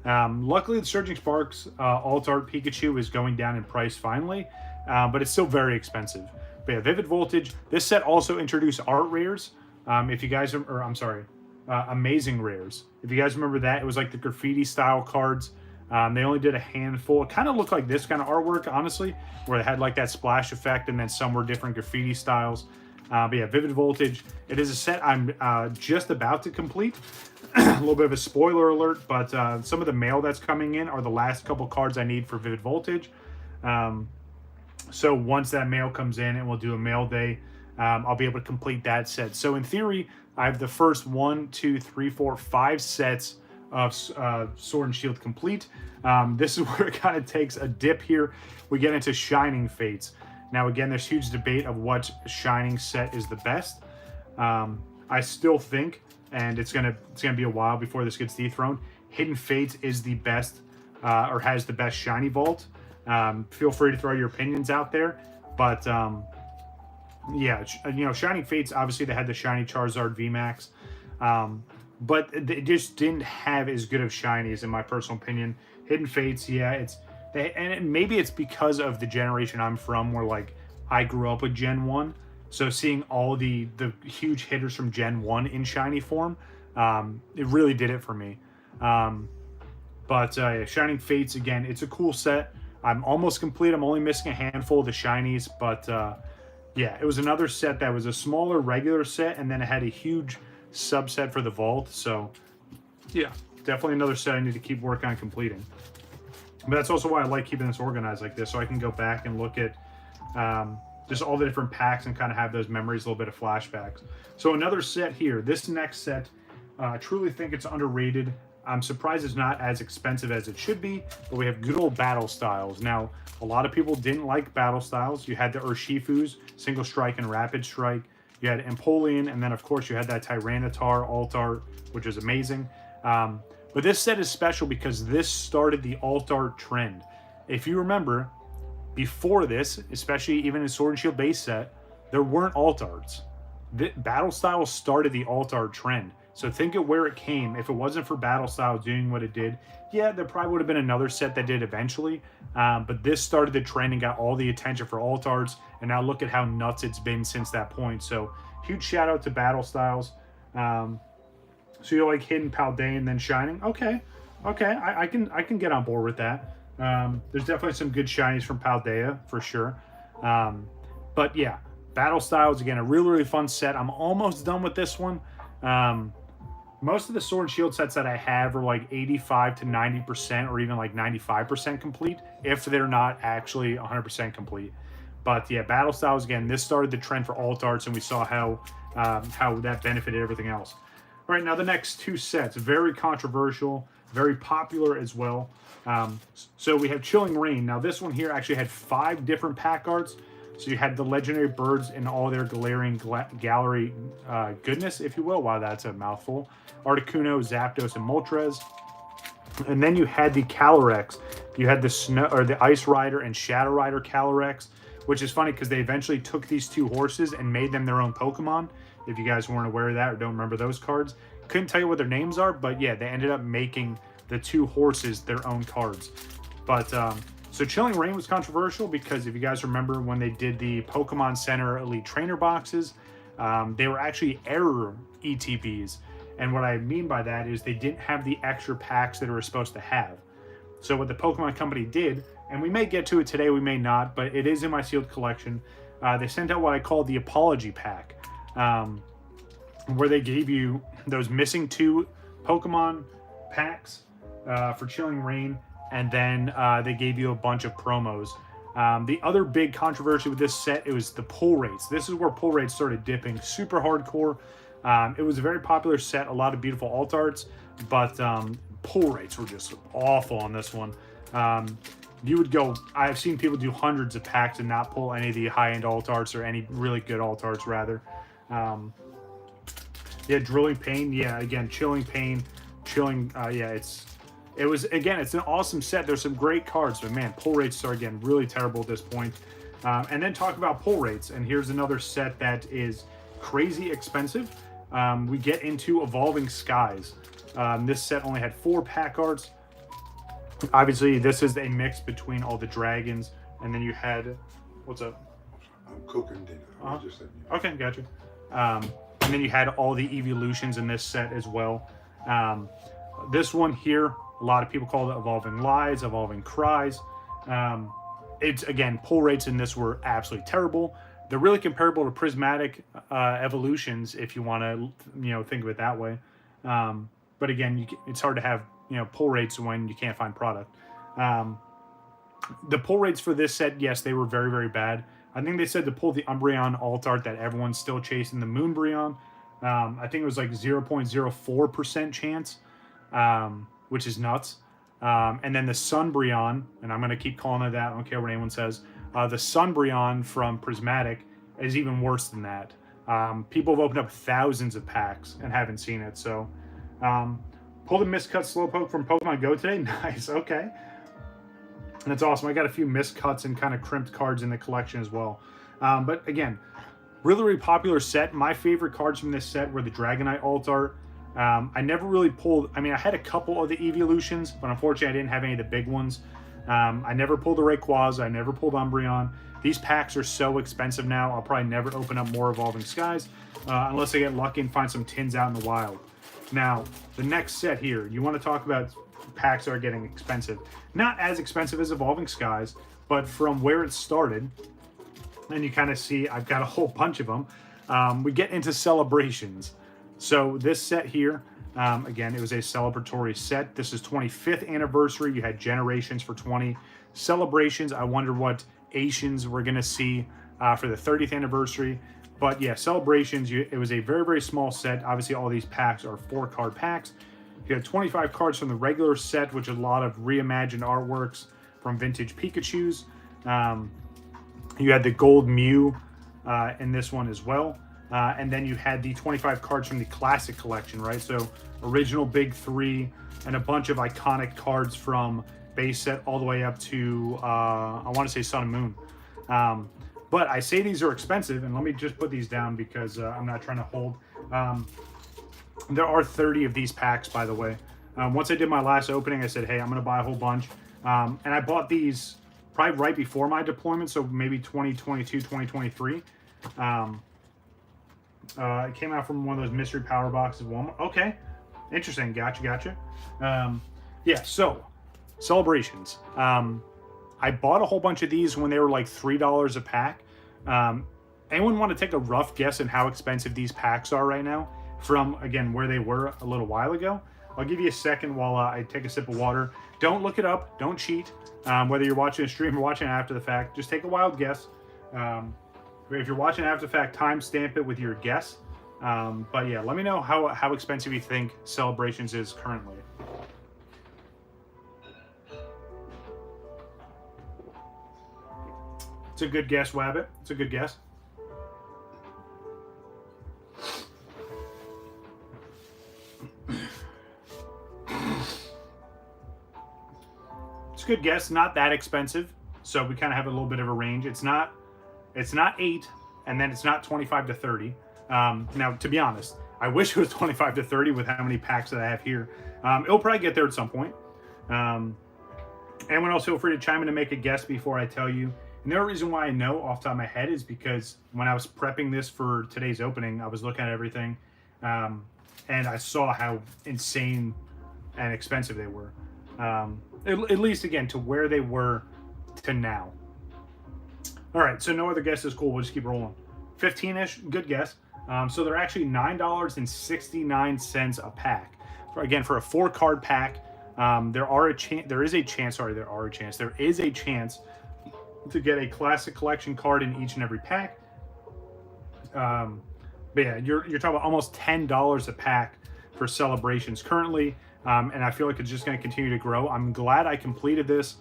Luckily, the Surging Sparks Alt Art Pikachu is going down in price finally, but it's still very expensive. But yeah, Vivid Voltage. This set also introduced art rares. If you guys, amazing rares. If you guys remember that, it was like the graffiti style cards. They only did a handful. It kind of looked like this kind of artwork, honestly, where they had like that splash effect and then some were different graffiti styles. But yeah, Vivid Voltage. It is a set I'm just about to complete. A little bit of a spoiler alert, but some of the mail that's coming in are the last couple cards I need for Vivid Voltage. So once that mail comes in and we'll do a mail day, I'll be able to complete that set. So in theory, I have the first 1, 2, 3, 4, 5 sets of Sword and Shield complete. This is where it kind of takes a dip here. We get into Shining Fates. Now again, there's huge debate of what Shining set is the best. I still think, and it's gonna be a while before this gets dethroned, Hidden Fates is the best, or has the best Shiny Vault. Feel free to throw your opinions out there, but yeah, Shining Fates, obviously they had the Shiny Charizard VMAX, but it just didn't have as good of shinies in my personal opinion. Hidden Fates, yeah, maybe it's because of the generation I'm from, where like I grew up with Gen 1, so seeing all the huge hitters from Gen 1 in shiny form, it really did it for me. But Shining Fates, again, it's a cool set. I'm almost complete. I'm only missing a handful of the shinies, but yeah, it was another set that was a smaller regular set, and then it had a huge subset for the vault. So yeah, definitely another set I need to keep working on completing. But that's also why I like keeping this organized like this, so I can go back and look at just all the different packs and kind of have those memories, a little bit of flashbacks. So another set here. This next set, I truly think it's underrated. I'm surprised it's not as expensive as it should be, but we have good old Battle Styles. Now, a lot of people didn't like Battle Styles. You had the Urshifus, Single Strike and Rapid Strike. You had Empoleon, and then, of course, you had that Tyranitar Alt Art, which is amazing. But this set is special because this started the Alt Art trend. If you remember, before this, especially even in Sword and Shield base set, there weren't Alt Arts. Battle Styles started the Alt Art trend. So think of where it came. If it wasn't for Battle Style doing what it did, yeah, there probably would have been another set that did eventually. But this started the trend and got all the attention for Alt Arts. And now look at how nuts it's been since that point. So huge shout out to Battle Styles. So you like Hidden, Paldea, and then Shining? Okay, I can get on board with that. There's definitely some good shinies from Paldea for sure. But yeah, Battle Styles, again, a really, really fun set. I'm almost done with this one. Most of the Sword and Shield sets that I have are like 85 to 90% or even like 95% complete, if they're not actually 100% complete. But yeah, Battle Styles, again, this started the trend for Alt Arts, and we saw how that benefited everything else. All right, now the next two sets, very controversial, very popular as well. So we have Chilling Reign. Now this one here actually had 5 different pack arts. So you had the legendary birds in all their glaring gallery goodness, if you will. Wow, that's a mouthful. Articuno, Zapdos, and Moltres. And then you had the Calyrex. You had the Snow or the Ice Rider and Shadow Rider Calyrex, which is funny because they eventually took these 2 horses and made them their own Pokemon. If you guys weren't aware of that or don't remember those cards, couldn't tell you what their names are, but yeah, they ended up making the 2 horses their own cards. But so Chilling Reign was controversial because if you guys remember when they did the Pokemon Center Elite Trainer boxes, they were actually error ETBs. And what I mean by that is they didn't have the extra packs that they were supposed to have. So what the Pokemon Company did, and we may get to it today, we may not, but it is in my sealed collection, they sent out what I call the Apology Pack, where they gave you those missing 2 Pokemon packs for Chilling Reign, and then they gave you a bunch of promos. The other big controversy with this set, it was the pull rates. This is where pull rates started dipping super hardcore. It was a very popular set, a lot of beautiful alt arts, but pull rates were just awful on this one. You would go, I've seen people do hundreds of packs and not pull any of the high-end alt arts, or any really good alt arts rather. Yeah, Drilling Pain, yeah, again, Chilling Pain, Chilling, yeah, it was, again, it's an awesome set. There's some great cards, but man, pull rates are, again, really terrible at this point. And then talk about pull rates, and here's another set that is crazy expensive. We get into Evolving Skies. This set only had 4 pack arts. Obviously, this is a mix between all the dragons, and then you had, what's up? I'm cooking dinner. Just okay, gotcha. And then you had all the evolutions in this set as well. This one here, a lot of people call it Evolving Lies, Evolving Cries. It's, again, pull rates in this were absolutely terrible. They're really comparable to prismatic evolutions, if you want to, think of it that way. But again, it's hard to have, pull rates when you can't find product. The pull rates for this set, yes, they were very, very bad. I think they said to pull the Umbreon alt art that everyone's still chasing, the Moonbreon. I think it was like 0.04% chance, which is nuts. And then the Sunbreon, and I'm going to keep calling it that, I don't care what anyone says. The Sunbreon from Prismatic is even worse than that. People have opened up thousands of packs and haven't seen it. So, pulled a miscut Slowpoke from Pokemon Go today. Nice, okay. That's awesome. I got a few miscuts and kind of crimped cards in the collection as well. But again, really, really popular set. My favorite cards from this set were the Dragonite alt art. I never really pulled, I had a couple of the evolutions, but unfortunately I didn't have any of the big ones. I never pulled the Rayquaza. I never pulled Umbreon. These packs are so expensive now, I'll probably never open up more Evolving Skies unless I get lucky and find some tins out in the wild. Now, the next set here, you want to talk about packs that are getting expensive. Not as expensive as Evolving Skies, but from where it started, and you kind of see I've got a whole bunch of them, we get into Celebrations. So this set here, again, it was a celebratory set. This is 25th anniversary. You had Generations for 20. Celebrations, I wonder what Asians we're going to see for the 30th anniversary. But yeah, Celebrations, it was a very, very small set. Obviously, all these packs are 4-card packs. You had 25 cards from the regular set, which is a lot of reimagined artworks from vintage Pikachus. You had the Gold Mew in this one as well. And then you had the 25 cards from the Classic Collection, right? So original Big 3 and a bunch of iconic cards from base set all the way up to, I want to say Sun and Moon. But I say these are expensive, and let me just put these down because I'm not trying to hold. There are 30 of these packs, by the way. Once I did my last opening, I said, hey, I'm going to buy a whole bunch. And I bought these probably right before my deployment, so maybe 2022, 2023. It came out from one of those mystery power boxes. Okay, interesting. Gotcha. Yeah, so Celebrations. I bought a whole bunch of these when they were like $3 a pack. Anyone want to take a rough guess on how expensive these packs are right now from, again, where they were a little while ago? I'll give you a second while I take a sip of water. Don't look it up. Don't cheat. Whether you're watching a stream or watching after the fact, just take a wild guess. If you're watching after the fact, timestamp it with your guess. But yeah, let me know how expensive you think Celebrations is currently. It's a good guess, Wabbit. It's a good guess. It's a good guess. Not that expensive, so we kind of have a little bit of a range. It's not 8, and then it's not 25 to 30. Now, to be honest, I wish it was 25 to 30 with how many packs that I have here. It'll probably get there at some point. Anyone else feel free to chime in and make a guess before I tell you. And the other reason why I know off the top of my head is because when I was prepping this for today's opening, I was looking at everything, and I saw how insane and expensive they were. At least, again, to where they were to now. All right, so no other guess is cool. We'll just keep rolling. 15-ish, good guess. So they're actually $9.69 a pack. For a 4-card pack. There is a chance to get a classic collection card in each and every pack. But yeah, you're talking about almost $10 a pack for celebrations currently, and I feel like it's just going to continue to grow. I'm glad I completed this.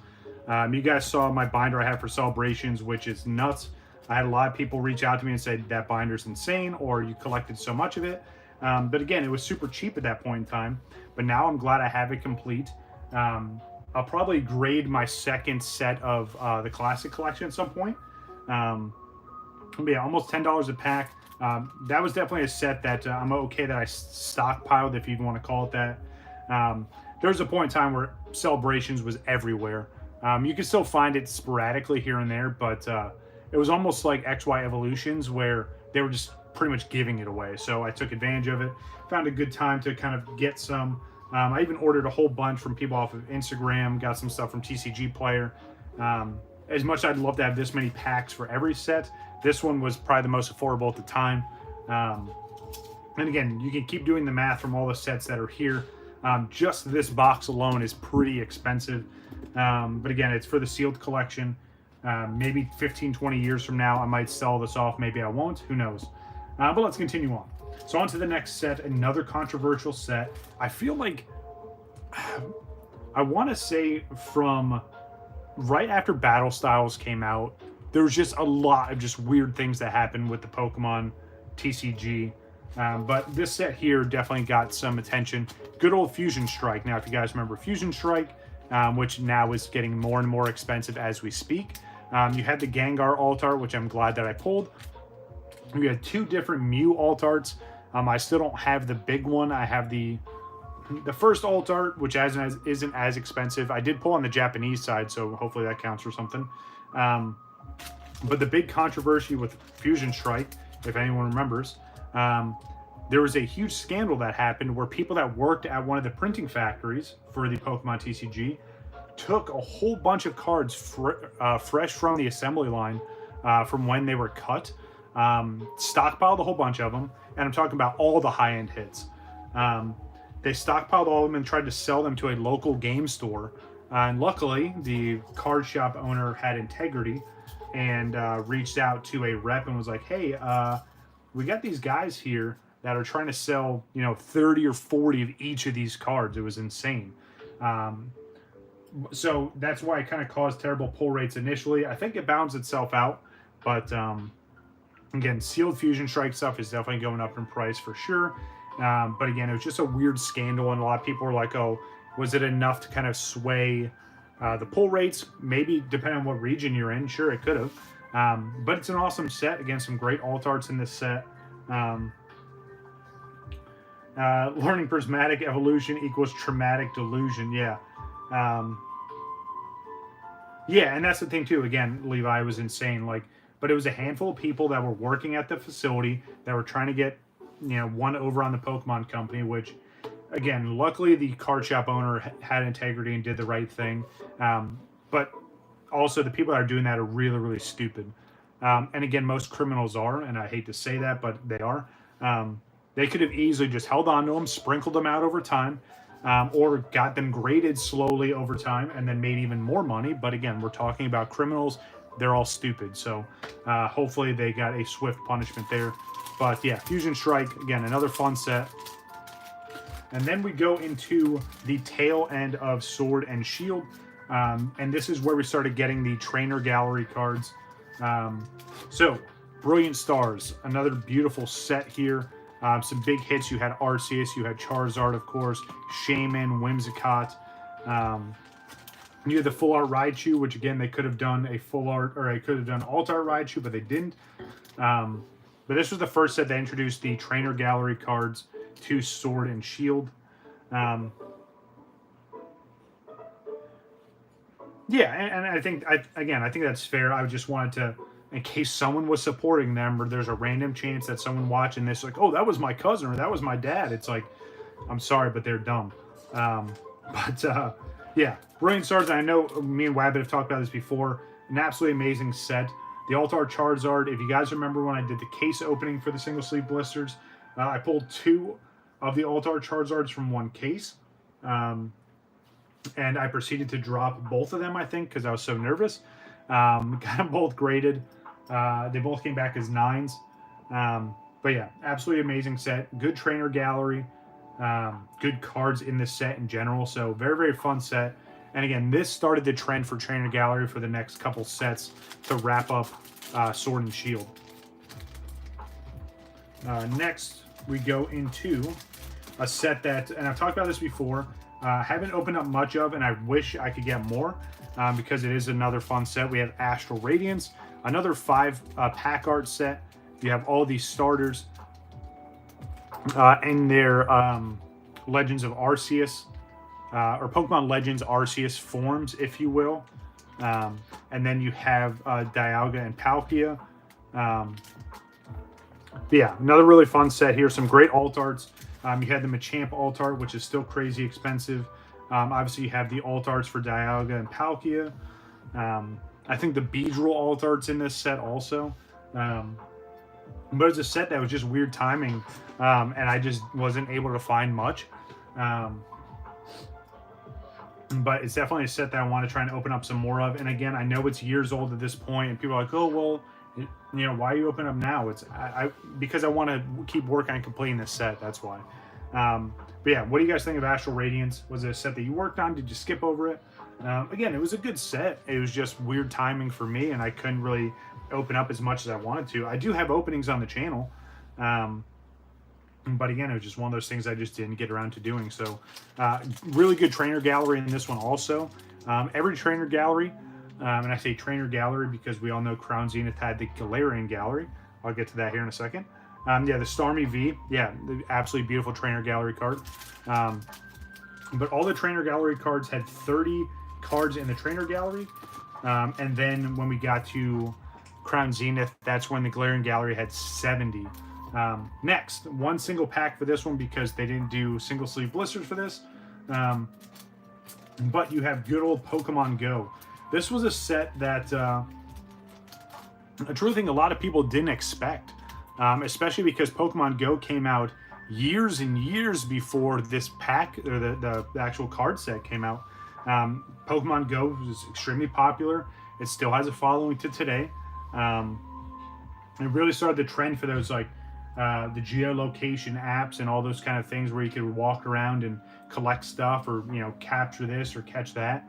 You guys saw my binder I have for celebrations, which is nuts. I had a lot of people reach out to me and say that binder's insane, or you collected so much of it. But again, it was super cheap at that point in time. But now I'm glad I have it complete. I'll probably grade my second set of the classic collection at some point. But yeah, almost $10 a pack. That was definitely a set that I'm okay that I stockpiled, if you want to call it that. There was a point in time where Celebrations was everywhere. You can still find it sporadically here and there, but it was almost like XY Evolutions where they were just pretty much giving it away. So I took advantage of it, found a good time to kind of get some. I even ordered a whole bunch from people off of Instagram, got some stuff from TCG Player. As much as I'd love to have this many packs for every set, this one was probably the most affordable at the time. And again, you can keep doing the math from all the sets that are here. Just this box alone is pretty expensive. But again, it's for the sealed collection. Maybe 15, 20 years from now, I might sell this off. Maybe I won't. Who knows? But let's continue on. So on to the next set, another controversial set. I feel like, I want to say from right after Battle Styles came out, there was just a lot of just weird things that happened with the Pokemon TCG. But this set here definitely got some attention. Good old Fusion Strike. Now, if you guys remember Fusion Strike, which now is getting more and more expensive as we speak. You had the Gengar alt art, which I'm glad that I pulled. We had two different Mew alt arts. I still don't have the big one. I have the first alt art, which isn't as expensive. I did pull on the Japanese side, so hopefully that counts for something. But the big controversy with Fusion Strike, if anyone remembers, there was a huge scandal that happened where people that worked at one of the printing factories for the Pokemon TCG took a whole bunch of cards fresh from the assembly line from when they were cut, stockpiled a whole bunch of them, and I'm talking about all the high-end hits. They stockpiled all of them and tried to sell them to a local game store. And luckily, the card shop owner had integrity and reached out to a rep and was like, hey, we got these guys here that are trying to sell, 30 or 40 of each of these cards. It was insane. So that's why it kind of caused terrible pull rates initially. I think it balanced itself out, but again, sealed Fusion Strike stuff is definitely going up in price for sure. But again, it was just a weird scandal, and a lot of people were like, oh, was it enough to kind of sway the pull rates? Maybe, depending on what region you're in. Sure, it could have. But it's an awesome set. Again, some great alt arts in this set. Learning prismatic evolution equals traumatic delusion. Yeah. Yeah, and that's the thing too. Again, Levi was insane. But it was a handful of people that were working at the facility that were trying to get, one over on the Pokemon company, which, again, luckily the card shop owner had integrity and did the right thing. But also the people that are doing that are really, really stupid. And again, most criminals are, and I hate to say that, but they are. They could have easily just held on to them, sprinkled them out over time, or got them graded slowly over time and then made even more money. But again, we're talking about criminals. They're all stupid. So hopefully they got a swift punishment there. But yeah, Fusion Strike, again, another fun set. And then we go into the tail end of Sword and Shield. And this is where we started getting the trainer gallery cards. So, Brilliant Stars, another beautiful set here. Some big hits. You had Arceus, you had Charizard, of course, Shaman, Whimsicott. You had the full art Raichu, which again, they could have done a full art, or they could have done alt art Raichu, but they didn't. But this was the first set that introduced the trainer gallery cards to Sword and Shield. Yeah, and I think, I think that's fair. I just wanted to, in case someone was supporting them, or there's a random chance that someone watching this, like, oh, that was my cousin, or that was my dad. It's like, I'm sorry, but they're dumb. Yeah, Brilliant Stars, I know me and Wabbit have talked about this before. An absolutely amazing set. The Alt-Art Charizard, if you guys remember when I did the case opening for the single sleeve blisters, I pulled two of the Alt-Art Charizards from one case. and I proceeded to drop both of them, I think, because I was so nervous. Got them both graded. They both came back as 9s. But yeah, absolutely amazing set. Good trainer gallery. Good cards in this set in general. So very, very fun set. And again, this started the trend for trainer gallery for the next couple sets to wrap up Sword and Shield. Next, we go into a set that, and I've talked about this before, haven't opened up much of, and I wish I could get more because it is another fun set. We have Astral Radiance, another 5 pack art set. You have all these starters in their Legends of Arceus, or Pokemon Legends Arceus forms, if you will. And then you have Dialga and Palkia. Yeah, another really fun set here. Some great alt arts. You had the Machamp alt art, which is still crazy expensive. Obviously, you have the alt arts for Dialga and Palkia. I think the Beedrill alt art's in this set also. But it's a set that was just weird timing, and I just wasn't able to find much. But it's definitely a set that I want to try and open up some more of. And again, I know it's years old at this point, and people are like, oh, well, you know, why are you opening up now? It's because I want to keep working on completing this set. That's why. But yeah, what do you guys think of Astral Radiance? Was it a set that you worked on? Did you skip over it? Again, it was a good set. It was just weird timing for me, and I couldn't really open up as much as I wanted to. I do have openings on the channel. But again, it was just one of those things I just didn't get around to doing. So really good trainer gallery in this one also. Every trainer gallery, and I say trainer gallery because we all know Crown Zenith had the Galarian gallery. I'll get to that here in a second. Yeah, the Starmie V. Yeah, the absolutely beautiful trainer gallery card. But all the trainer gallery cards had 30 cards in the trainer gallery. And then when we got to Crown Zenith, that's when the Galarian gallery had 70. Next, one single pack for this one because they didn't do single sleeve blisters for this. But you have good old Pokemon Go. This was a set that I truly think a lot of people didn't expect, especially because Pokemon Go came out years and years before this pack or the actual card set came out. Pokemon Go was extremely popular. It still has a following to today. It really started the trend for those like the geolocation apps and all those kind of things where you could walk around and collect stuff or, you know, capture this or catch that.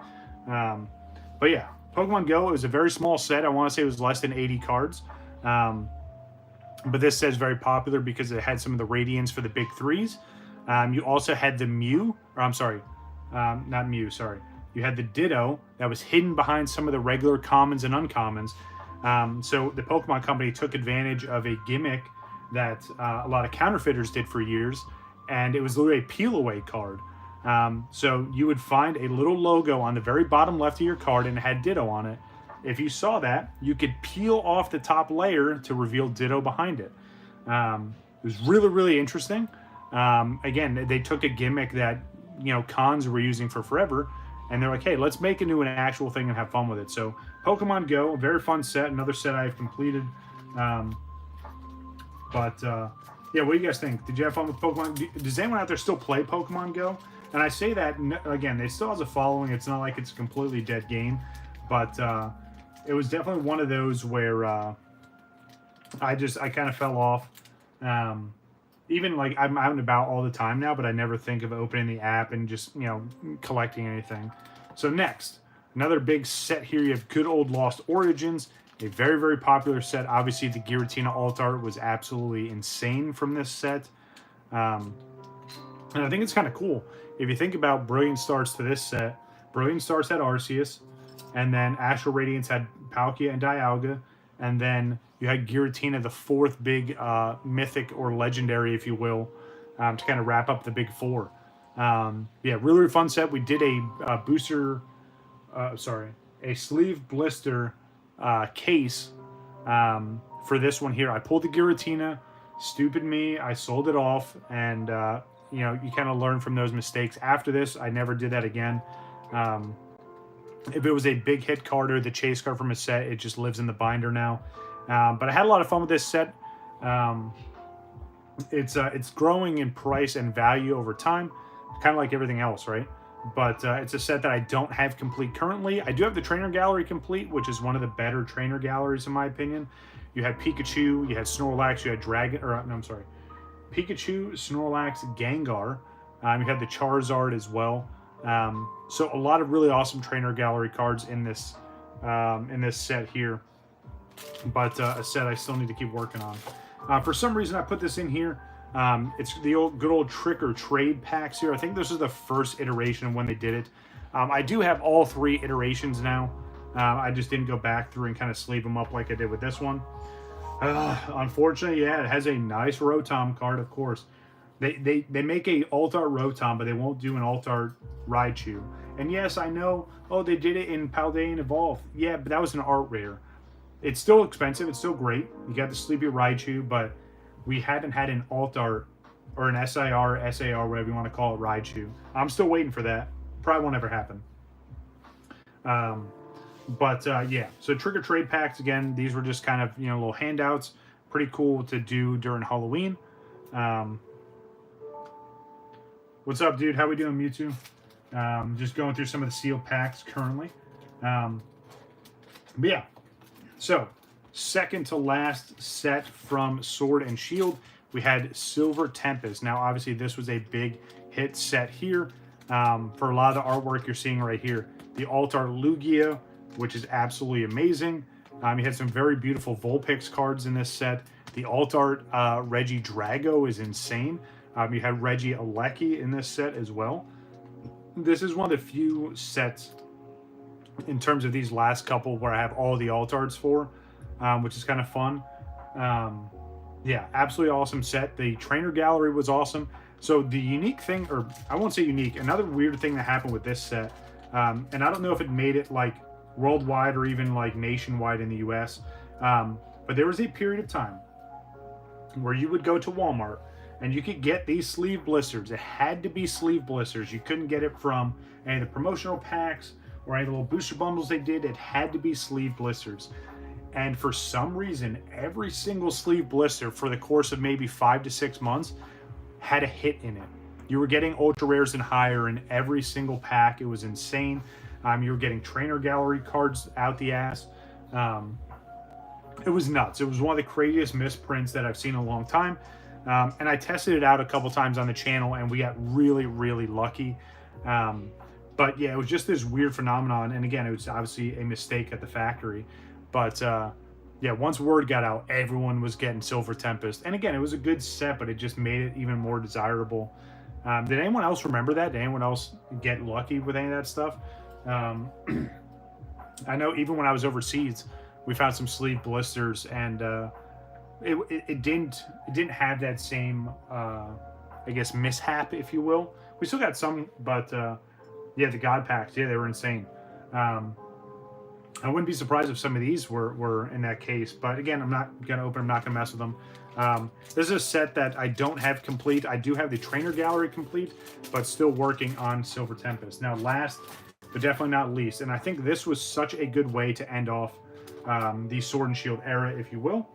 But yeah, Pokemon Go is a very small set. I want to say it was less than 80 cards. But this set is very popular because it had some of the Radiants for the big 3s. You also had the Mew, or I'm sorry, not Mew, sorry. You had the Ditto that was hidden behind some of the regular commons and uncommons. So the Pokemon Company took advantage of a gimmick that a lot of counterfeiters did for years, and it was literally a peel away card. So you would find a little logo on the very bottom left of your card and it had Ditto on it. If you saw that, you could peel off the top layer to reveal Ditto behind it. It was really, really interesting. Again, they took a gimmick that, you know, cons were using for forever, and they're like, hey, let's make it into an actual thing and have fun with it. So Pokemon Go, a very fun set, another set I've completed. Yeah, what do you guys think? Did you have fun with Pokemon? Does anyone out there still play Pokemon Go? And I say that, again, it still has a following. It's not like it's a completely dead game, but it was definitely one of those where I kind of fell off. Even like I'm out and about all the time now, but I never think of opening the app and just, you know, collecting anything. So next, another big set here. You have good old Lost Origins, a very, very popular set. Obviously, the Giratina alt art was absolutely insane from this set. And I think it's kind of cool. If you think about Brilliant Stars to this set, Brilliant Stars had Arceus, and then Astral Radiance had Palkia and Dialga, and then you had Giratina, the fourth big mythic or legendary, if you will, to kind of wrap up the big 4. Yeah, really, really fun set. We did a a sleeve blister case for this one here. I pulled the Giratina, stupid me, I sold it off, and you know, you kind of learn from those mistakes. After this, I never did that again. If it was a big hit card or the chase card from a set, it just lives in the binder now. But I had a lot of fun with this set. It's growing in price and value over time, kind of like everything else, right? but it's a set that I don't have complete currently. I do have the trainer gallery complete, which is one of the better trainer galleries in my opinion. You had Pikachu, you had Snorlax, you had Pikachu, Snorlax, Gengar. You had the Charizard as well. So a lot of really awesome trainer gallery cards in this set here. But a set I still need to keep working on. For some reason, I put this in here. It's the good old trick or trade packs here. I think this is the first iteration of when they did it. I do have all 3 iterations now. I just didn't go back through and kind of sleeve them up like I did with this one. Unfortunately, yeah, it has a nice Rotom card, of course. They make a alt-art Rotom, but they won't do an alt-art Raichu. And yes, I know, oh, they did it in Paldean Evolved. Yeah, but that was an art rare. It's still expensive. It's still great. You got the Sleepy Raichu, but we haven't had an alt-art or an SIR, SAR, whatever you want to call it, Raichu. I'm still waiting for that. Probably won't ever happen. Yeah, so Trick or Trade packs, again, these were just kind of, you know, little handouts. Pretty cool to do during Halloween. What's up, dude? How we doing, Mewtwo? Just going through some of the sealed packs currently. But yeah, so second to last set from Sword and Shield, we had Silver Tempest. Now, obviously, this was a big hit set here. For a lot of the artwork you're seeing right here, the Alt-Art Lugia, which is absolutely amazing. You had some very beautiful Vulpix cards in this set. The Alt-Art Reggie Drago is insane. You had Reggie Alecki in this set as well. This is one of the few sets in terms of these last couple where I have all the Alt-Arts for, which is kind of fun. Yeah, absolutely awesome set. The trainer gallery was awesome. So the unique thing, or I won't say unique, another weird thing that happened with this set, and I don't know if it made it like worldwide or even like nationwide in the US, but there was a period of time where you would go to Walmart and you could get these sleeve blisters. It had to be sleeve blisters. You couldn't get it from any of the promotional packs or any of the little booster bundles they did. It had to be sleeve blisters. And for some reason, every single sleeve blister for the course of maybe 5 to 6 months had a hit in it. You were getting ultra rares and higher in every single pack. It was insane. You were getting trainer gallery cards out the ass. It was nuts. It was one of the craziest misprints that I've seen in a long time. And I tested it out a couple times on the channel, and we got really, really lucky. But yeah, it was just this weird phenomenon. And again, it was obviously a mistake at the factory. But yeah, once word got out, everyone was getting Silver Tempest. And again, it was a good set, but it just made it even more desirable. Did anyone else remember that? Did anyone else get lucky with any of that stuff? I know even when I was overseas, we found some sleeve blisters, and it didn't have that same I guess mishap, if you will. We still got some, but yeah, the God packs, yeah, they were insane. I wouldn't be surprised if some of these were in that case, but again, I'm not gonna open. I'm not gonna mess with them. This is a set that I don't have complete. I do have the trainer gallery complete, but still working on Silver Tempest. Now, last but definitely not least, and I think this was such a good way to end off the Sword and Shield era, if you will.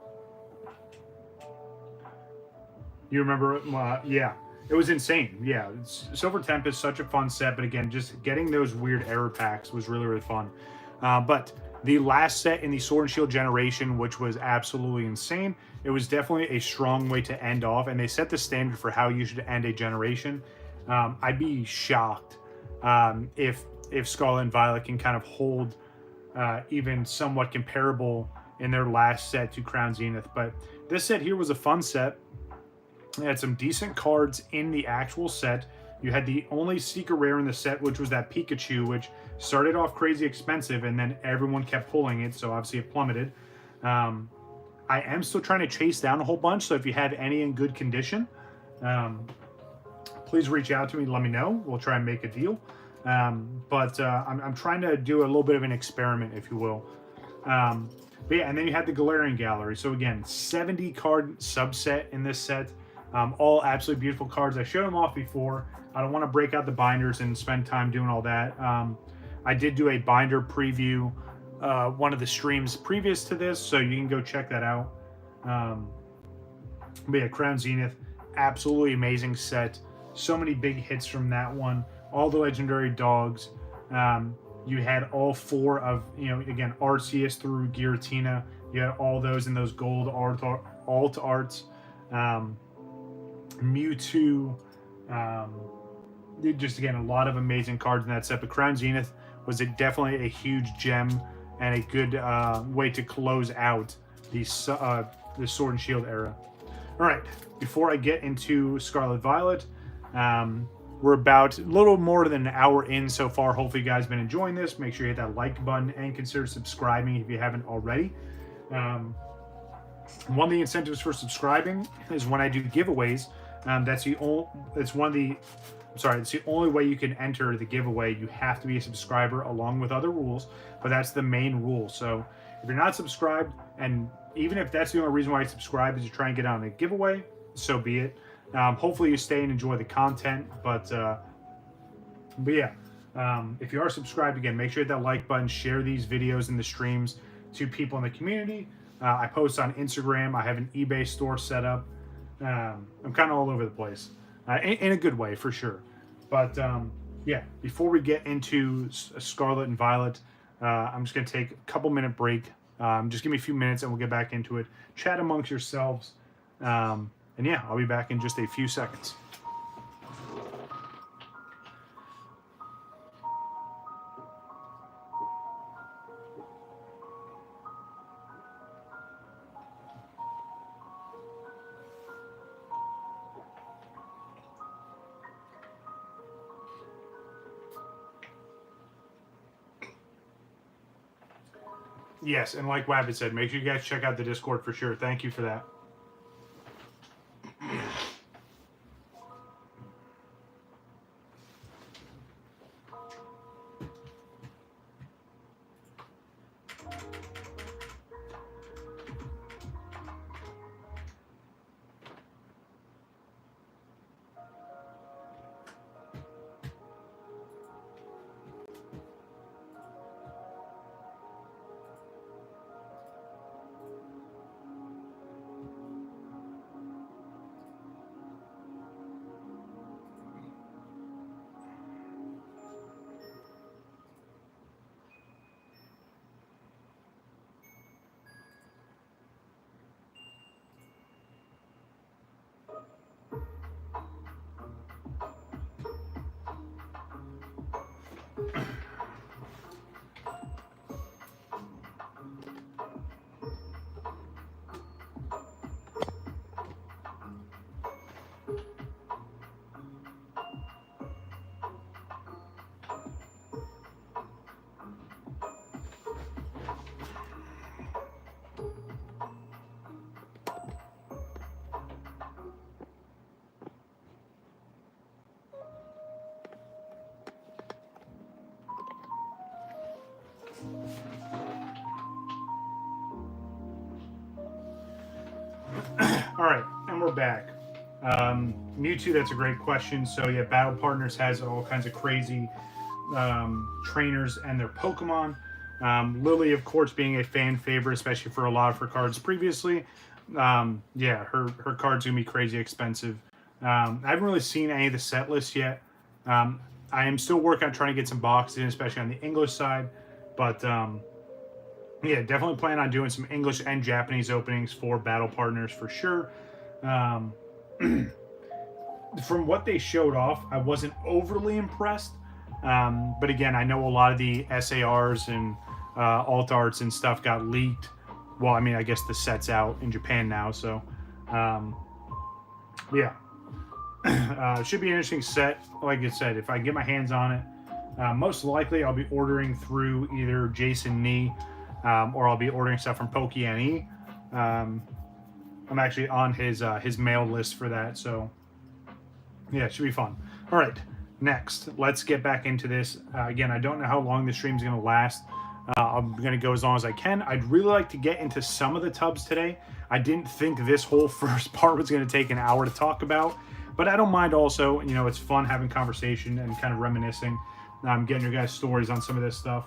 You remember? Yeah, it was insane. Yeah, Silver Tempest, such a fun set, but again, just getting those weird error packs was really, really fun. But the last set in the Sword and Shield generation, which was absolutely insane, it was definitely a strong way to end off, and they set the standard for how you should end a generation. I'd be shocked if Scarlet and Violet can kind of hold even somewhat comparable in their last set to Crown Zenith. But this set here was a fun set. It had some decent cards in the actual set. You had the only secret rare in the set, which was that Pikachu, which started off crazy expensive, and then everyone kept pulling it, so obviously it plummeted. I am still trying to chase down a whole bunch, so if you have any in good condition, please reach out to me and let me know. We'll try and make a deal. But I'm trying to do a little bit of an experiment, if you will. But yeah, and then you had the Galarian Gallery. So again, 70 card subset in this set. All absolutely beautiful cards. I showed them off before. I don't want to break out the binders and spend time doing all that. I did do a binder preview one of the streams previous to this, so you can go check that out. But yeah, Crown Zenith, absolutely amazing set. So many big hits from that one. all the legendary dogs. You had all 4 of, again, Arceus through Giratina. You had all those in those gold alt arts. Mewtwo. Just, again, a lot of amazing cards in that set. But Crown Zenith was definitely a huge gem and a good way to close out the Sword and Shield era. All right, before I get into Scarlet Violet, we're about a little more than an hour in so far. Hopefully you guys have been enjoying this. Make sure you hit that like button and consider subscribing if you haven't already. One of the incentives for subscribing is when I do giveaways. It's the only way you can enter the giveaway. You have to be a subscriber along with other rules, but that's the main rule. So if you're not subscribed, and even if that's the only reason why you subscribe is to try and get on a giveaway, so be it. Hopefully you stay and enjoy the content, but yeah, if you are subscribed, again, make sure you hit that like button, share these videos and the streams to people in the community. I post on Instagram. I have an eBay store set up. I'm kind of all over the place, in a good way for sure. But yeah, before we get into Scarlet and Violet, I'm just going to take a couple minute break. Just give me a few minutes and we'll get back into it. Chat amongst yourselves. And yeah, I'll be back in just a few seconds. Yes, and like Wabbit said, make sure you guys check out the Discord for sure. Thank you for that. All right, and we're back. Mewtwo, that's a great question. So yeah, Battle Partners has all kinds of crazy trainers and their Pokemon. Lily, of course, being a fan favorite, especially for a lot of her cards previously. Yeah, her card's gonna be crazy expensive. I haven't really seen any of the set lists yet. I am still working on trying to get some boxes in, especially on the English side. But yeah, definitely plan on doing some English and Japanese openings for Battle Partners for sure. From what they showed off, I wasn't overly impressed. But again, I know a lot of the SARs and alt arts and stuff got leaked. Well, I mean, I guess the set's out in Japan now, so yeah. Should be an interesting set. Like I said, if I get my hands on it, most likely I'll be ordering through either Jason Nee, or I'll be ordering stuff from Pokémon. I'm actually on his mail list for that, so yeah, it should be fun. All right, next, let's get back into this. Again, I don't know how long this stream is going to last. I'm going to go as long as I can. I'd really like to get into some of the tubs today. I didn't think this whole first part was going to take an hour to talk about, but I don't mind also. You know, it's fun having conversation and kind of reminiscing. Getting your guys' stories on some of this stuff.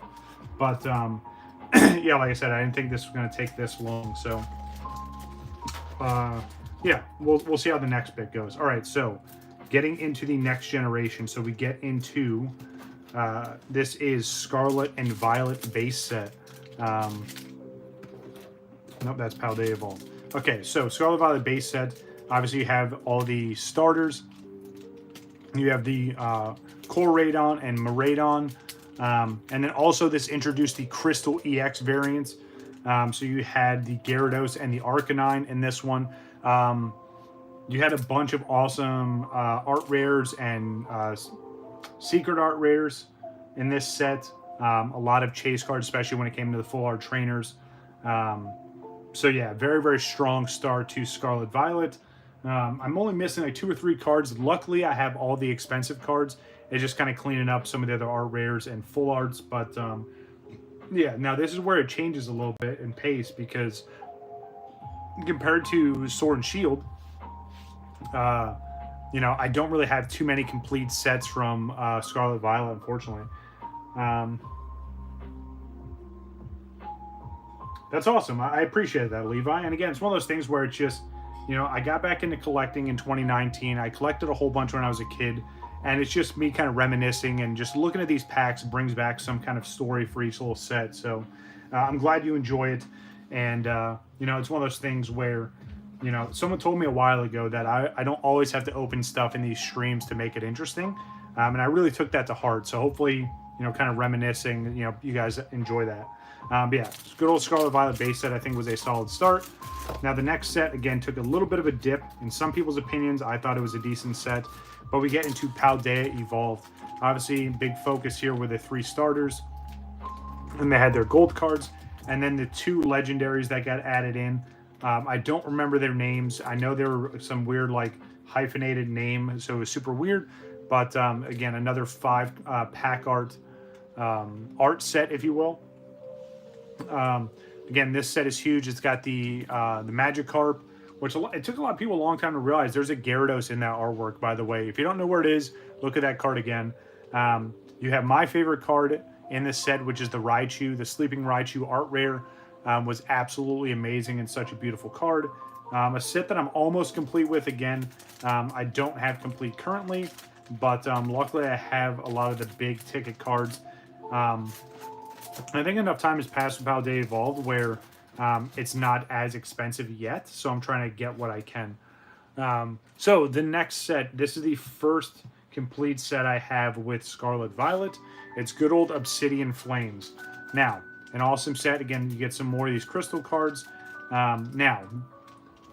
But yeah, like I said, I didn't think this was going to take this long. So yeah, we'll see how the next bit goes. All right, so getting into the next generation. So we get into, this is Scarlet and Violet base set. Nope, that's Paldea Evolved. Okay, so Scarlet Violet base set. Obviously, you have all the starters. You have the Koraidon and Miraidon. And then also this introduced the Crystal EX variants. So you had the Gyarados and the Arcanine in this one. You had a bunch of awesome art rares and secret art rares in this set. A lot of chase cards, especially when it came to the full art trainers. So yeah, very, very strong start to Scarlet Violet. I'm only missing like 2 or 3 cards. Luckily, I have all the expensive cards. It's just kind of cleaning up some of the other art rares and full arts. But yeah, now this is where it changes a little bit in pace, because compared to Sword and Shield, you know, I don't really have too many complete sets from Scarlet Violet, unfortunately. That's awesome. I appreciate that, Levi. And again, it's one of those things where it's just, you know, I got back into collecting in 2019. I collected a whole bunch when I was a kid. And it's just me kind of reminiscing and just looking at these packs brings back some kind of story for each little set. So I'm glad you enjoy it. And, you know, it's one of those things where, you know, someone told me a while ago that I don't always have to open stuff in these streams to make it interesting. And I really took that to heart. So hopefully, you know, kind of reminiscing, you know, you guys enjoy that. But yeah, good old Scarlet Violet base set I think was a solid start. Now the next set, again, took a little bit of a dip. In some people's opinions, I thought it was a decent set. But we get into Paldea Evolved. Obviously, big focus here were the 3 starters. And they had their gold cards. And then the 2 legendaries that got added in. I don't remember their names. I know there were some weird, like, hyphenated name. So it was super weird. But, again, another 5 pack art set, if you will. Again, this set is huge. It's got the Magikarp, which it took a lot of people a long time to realize there's a Gyarados in that artwork, by the way. If you don't know where it is, look at that card again. You have my favorite card in this set, which is the Raichu. The Sleeping Raichu art rare was absolutely amazing and such a beautiful card. A set that I'm almost complete with again. I don't have complete currently, but luckily I have a lot of the big ticket cards. I think enough time has passed with Paldea Evolved where it's not as expensive yet, so I'm trying to get what I can. So the next set, this is the first complete set I have with Scarlet Violet. It's good old Obsidian Flames. Now, an awesome set. Again, you get some more of these crystal cards. Now,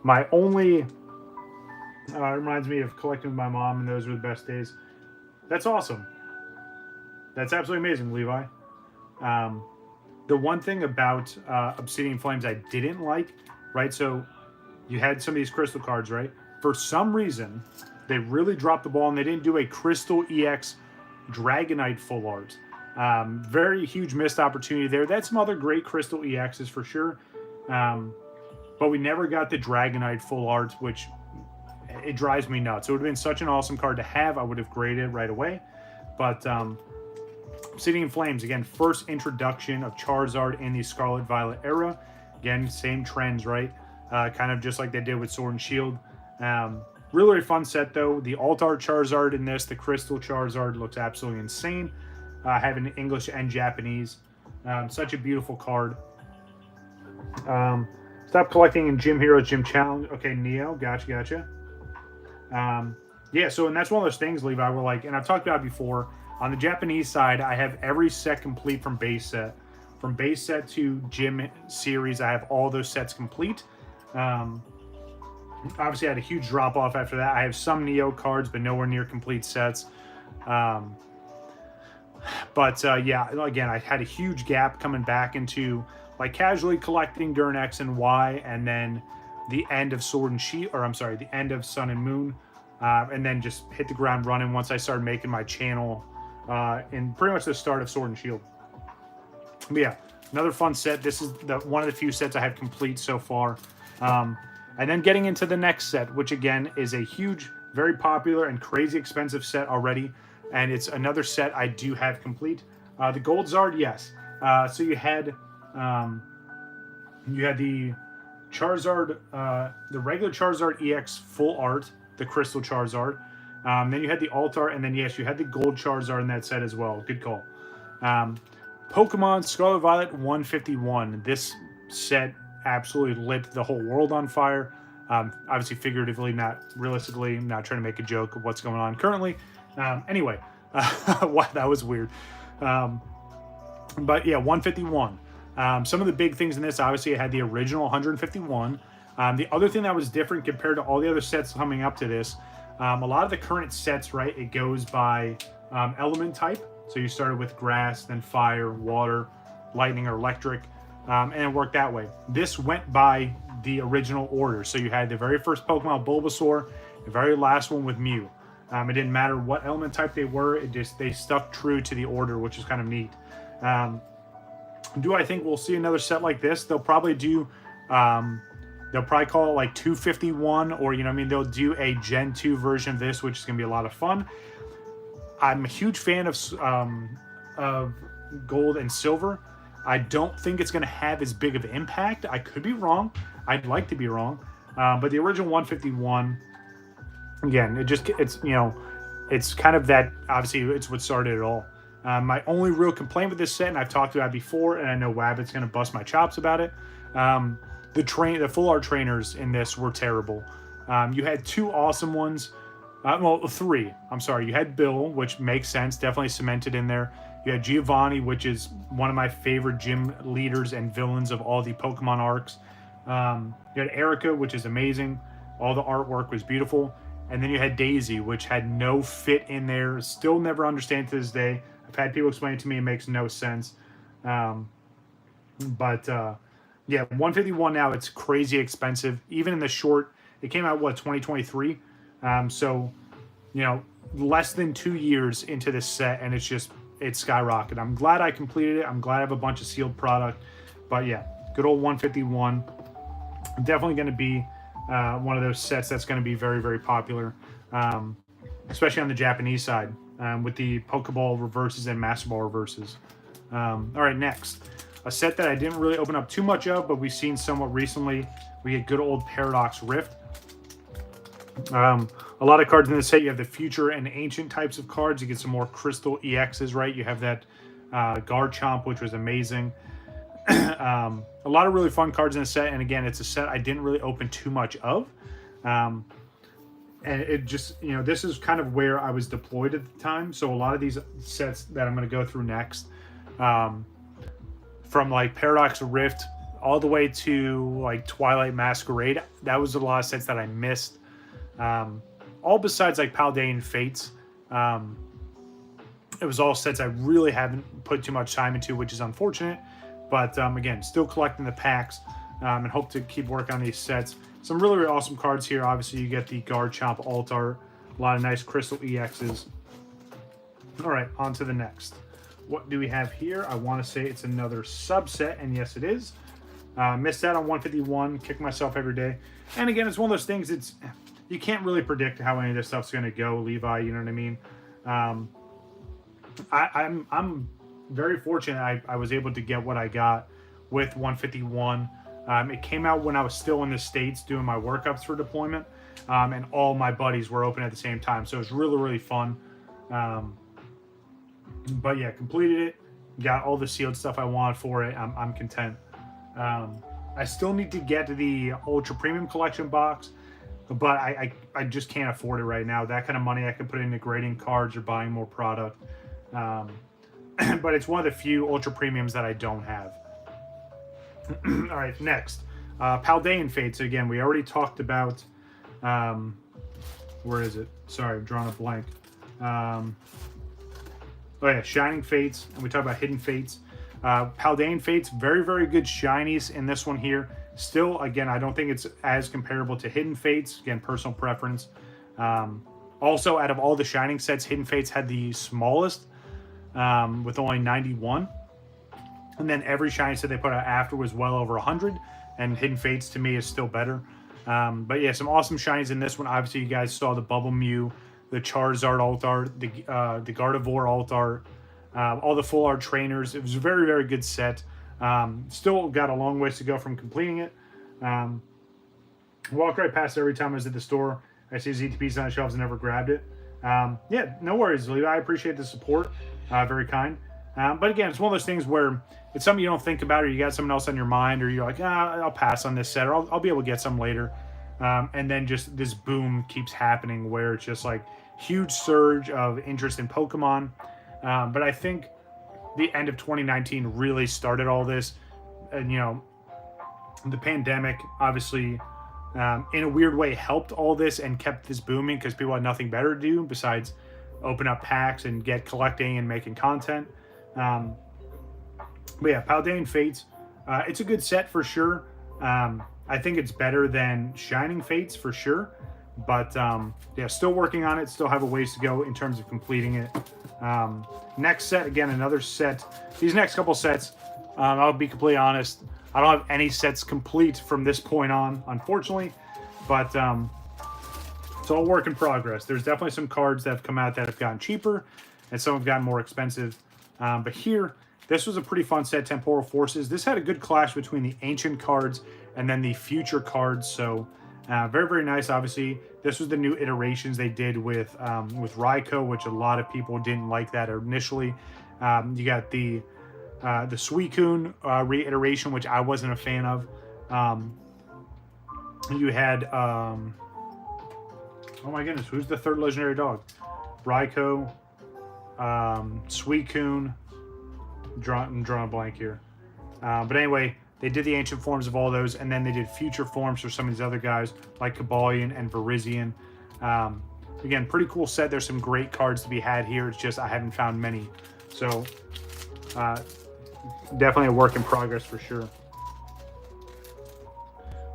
my only... it reminds me of collecting with my mom, and those were the best days. That's awesome. That's absolutely amazing, Levi. The one thing about Obsidian Flames I didn't like, right? So you had some of these crystal cards, right? For some reason, they really dropped the ball and they didn't do a Crystal EX Dragonite full art. Very huge missed opportunity there. That's some other great Crystal EXs for sure. But we never got the Dragonite full art, which it drives me nuts. It would have been such an awesome card to have. I would have graded it right away. But Obsidian Flames, again, first introduction of Charizard in the Scarlet Violet era. Again, same trends, right? Kind of just like they did with Sword and Shield. Really, really fun set, though. The Alt-Art Charizard in this, the Crystal Charizard, looks absolutely insane. Having English and Japanese. Such a beautiful card. Stop collecting in Gym Heroes Gym Challenge. Okay, Neo. Gotcha. Yeah, so, and that's one of those things, Levi, we're like, and I've talked about it before, on the Japanese side, I have every set complete from base set. From base set to Gym series, I have all those sets complete. Obviously, I had a huge drop-off after that. I have some Neo cards, but nowhere near complete sets. Yeah, again, I had a huge gap coming back into like casually collecting during X and Y, and then the end of Sword and Shield, or I'm sorry, the end of Sun and Moon, and then just hit the ground running once I started making my channel in pretty much the start of Sword and Shield. But yeah, another fun set. This is one of the few sets I have complete so far. And then getting into the next set, which again is a huge, very popular and crazy expensive set already. And it's another set I do have complete. The Gold Zard, yes. So you had the Charizard, the regular Charizard EX full art, the Crystal Charizard. Then you had the Altar, and then yes, you had the Gold Charizard in that set as well. Good call. Pokemon Scarlet Violet 151. This set absolutely lit the whole world on fire. Obviously, figuratively, not realistically. I'm not trying to make a joke of what's going on currently. Anyway, wow, that was weird. But yeah, 151. Some of the big things in this, obviously, it had the original 151. The other thing that was different compared to all the other sets coming up to this, a lot of the current sets, right, it goes by element type. So you started with grass, then fire, water, lightning, or electric, and it worked that way. This went by the original order. So you had the very first Pokemon, Bulbasaur, the very last one with Mew. It didn't matter what element type they were. They stuck true to the order, which is kind of neat. Do I think we'll see another set like this? They'll probably do. They'll probably call it like 251, or they'll do a Gen 2 version of this, which is gonna be a lot of fun. I'm a huge fan of gold and silver. I don't think it's going to have as big of an impact. I could be wrong. I'd like to be wrong. But the original 151, again, it's kind of that, obviously, it's what started it all. My only real complaint with this set, and I've talked about it before, and I know Wabbit's going to bust my chops about it, the full art trainers in this were terrible. You had two awesome ones. Three. I'm sorry. You had Bill, which makes sense. Definitely cemented in there. You had Giovanni, which is one of my favorite gym leaders and villains of all the Pokemon arcs. You had Erica, which is amazing. All the artwork was beautiful. And then you had Daisy, which had no fit in there. Still never understand to this day. I've had people explain it to me. It makes no sense. Yeah, 151 now. It's crazy expensive. Even in the short, it came out, 2023? So, less than 2 years into this set, and it's skyrocketed. I'm glad I completed it. I'm glad I have a bunch of sealed product. But yeah, good old 151. Definitely going to be one of those sets that's going to be very, very popular, especially on the Japanese side with the Pokeball reverses and Master Ball reverses. All right, next. A set that I didn't really open up too much of, but we've seen somewhat recently. We get good old Paradox Rift. A lot of cards in this set. You have the future and ancient types of cards. You get some more crystal EXs, right? You have that Garchomp, which was amazing. A lot of really fun cards in the set. And again, it's a set I didn't really open too much of. And it just, this is kind of where I was deployed at the time. So a lot of these sets that I'm going to go through next, from like Paradox Rift all the way to like Twilight Masquerade, that was a lot of sets that I missed. All besides like Paldean Fates. It was all sets I really haven't put too much time into, which is unfortunate. But again, still collecting the packs and hope to keep working on these sets. Some really, really awesome cards here. Obviously, you get the Garchomp Altar. A lot of nice Crystal EXs. All right, on to the next. What do we have here? I want to say it's another subset, and yes, it is. Missed out on 151. Kick myself every day. And again, it's one of those things. You can't really predict how any of this stuff's going to go, Levi. You know what I mean? I'm very fortunate. I was able to get what I got with 151. It came out when I was still in the States doing my workups for deployment, and all my buddies were open at the same time. So it was really, really fun. But yeah, completed it. Got all the sealed stuff I wanted for it. I'm content. I still need to get to the Ultra Premium Collection box, but I just can't afford it right now. That kind of money I can put into grading cards or buying more product. But it's one of the few Ultra Premiums that I don't have. All right, next. Paldean Fates. So again, we already talked about... where is it? Sorry, I'm drawing a blank. Oh yeah, Shining Fates. And we talked about Hidden Fates. Paldean Fates, very, very good shinies in this one here. Still, again, I don't think it's as comparable to Hidden Fates. Again, personal preference. Also, out of all the Shining sets, Hidden Fates had the smallest with only 91. And then every shiny set they put out after was well over 100. And Hidden Fates, to me, is still better. But yeah, some awesome shinies in this one. Obviously, you guys saw the Bubble Mew, the Charizard Altar, the Gardevoir Altar, all the full art trainers. It was a very, very good set. Still got a long ways to go from completing it. Walked right past it every time I was at the store. I see ZTPs on the shelves and never grabbed it. Yeah, no worries, Levi. I appreciate the support. Very kind. But again, it's one of those things where it's something you don't think about, or you got someone else on your mind, or you're like, I'll pass on this set, or I'll be able to get some later. And then just this boom keeps happening where it's just like huge surge of interest in Pokemon. But I think the end of 2019 really started all this. And, the pandemic obviously, in a weird way, helped all this and kept this booming because people had nothing better to do besides open up packs and get collecting and making content. But yeah, Paldean Fates, it's a good set for sure. I think it's better than Shining Fates for sure. But yeah, still working on it. Still have a ways to go in terms of completing it. Next set, again, another set. These next couple sets, I'll be completely honest, I don't have any sets complete from this point on, unfortunately. But it's all work in progress. There's definitely some cards that have come out that have gotten cheaper, and some have gotten more expensive. But here, this was a pretty fun set, Temporal Forces. This had a good clash between the ancient cards and then the future cards. So very, very nice. Obviously, this was the new iterations they did with Raikou, which a lot of people didn't like that initially. You got the Suicune reiteration, which I wasn't a fan of. You had oh my goodness, who's the third legendary dog? Raikou, Suicune. I'm drawing a blank here. But anyway, they did the ancient forms of all those, and then they did future forms for some of these other guys like Kabalion and Virizion. Again, pretty cool set. There's some great cards to be had here. It's just I haven't found many. So definitely a work in progress for sure.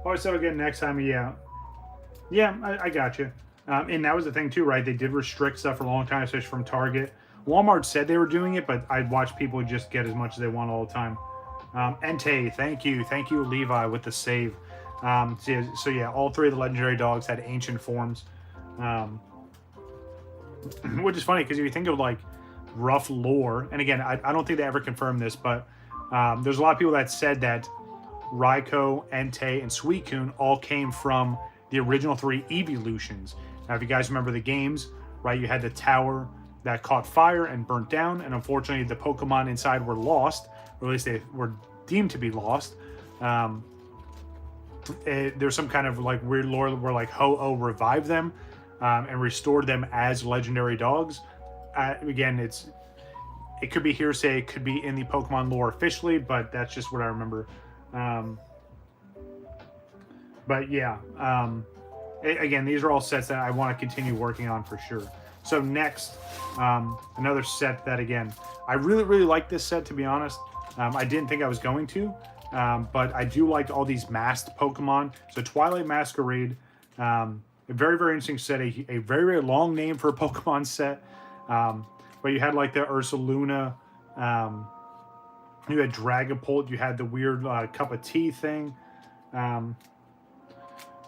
Always so again next time, yeah, I got you. And that was the thing too, right? They did restrict stuff for a long time, especially from Target. Walmart said they were doing it, but I'd watch people just get as much as they want all the time. Entei, thank you, Levi, with the save. So yeah, all three of the legendary dogs had ancient forms, which is funny because if you think of like rough lore, and again, I don't think they ever confirmed this, but there's a lot of people that said that Raikou, Entei, and Suicune all came from the original three evolutions. Now, if you guys remember the games, right, you had the tower that caught fire and burnt down, and unfortunately the Pokemon inside were lost, or at least they were deemed to be lost. There's some kind of like weird lore where like Ho-Oh revived them and restored them as legendary dogs. Again, it could be hearsay, it could be in the Pokemon lore officially, but that's just what I remember. But yeah, again, these are all sets that I want to continue working on for sure. So next, another set that, again, I really, really like this set, to be honest. I didn't think I was going to, but I do like all these masked Pokemon. So Twilight Masquerade, a very, very interesting set, a very, very long name for a Pokemon set. But you had like the Ursaluna, you had Dragapult, you had the weird cup of tea thing.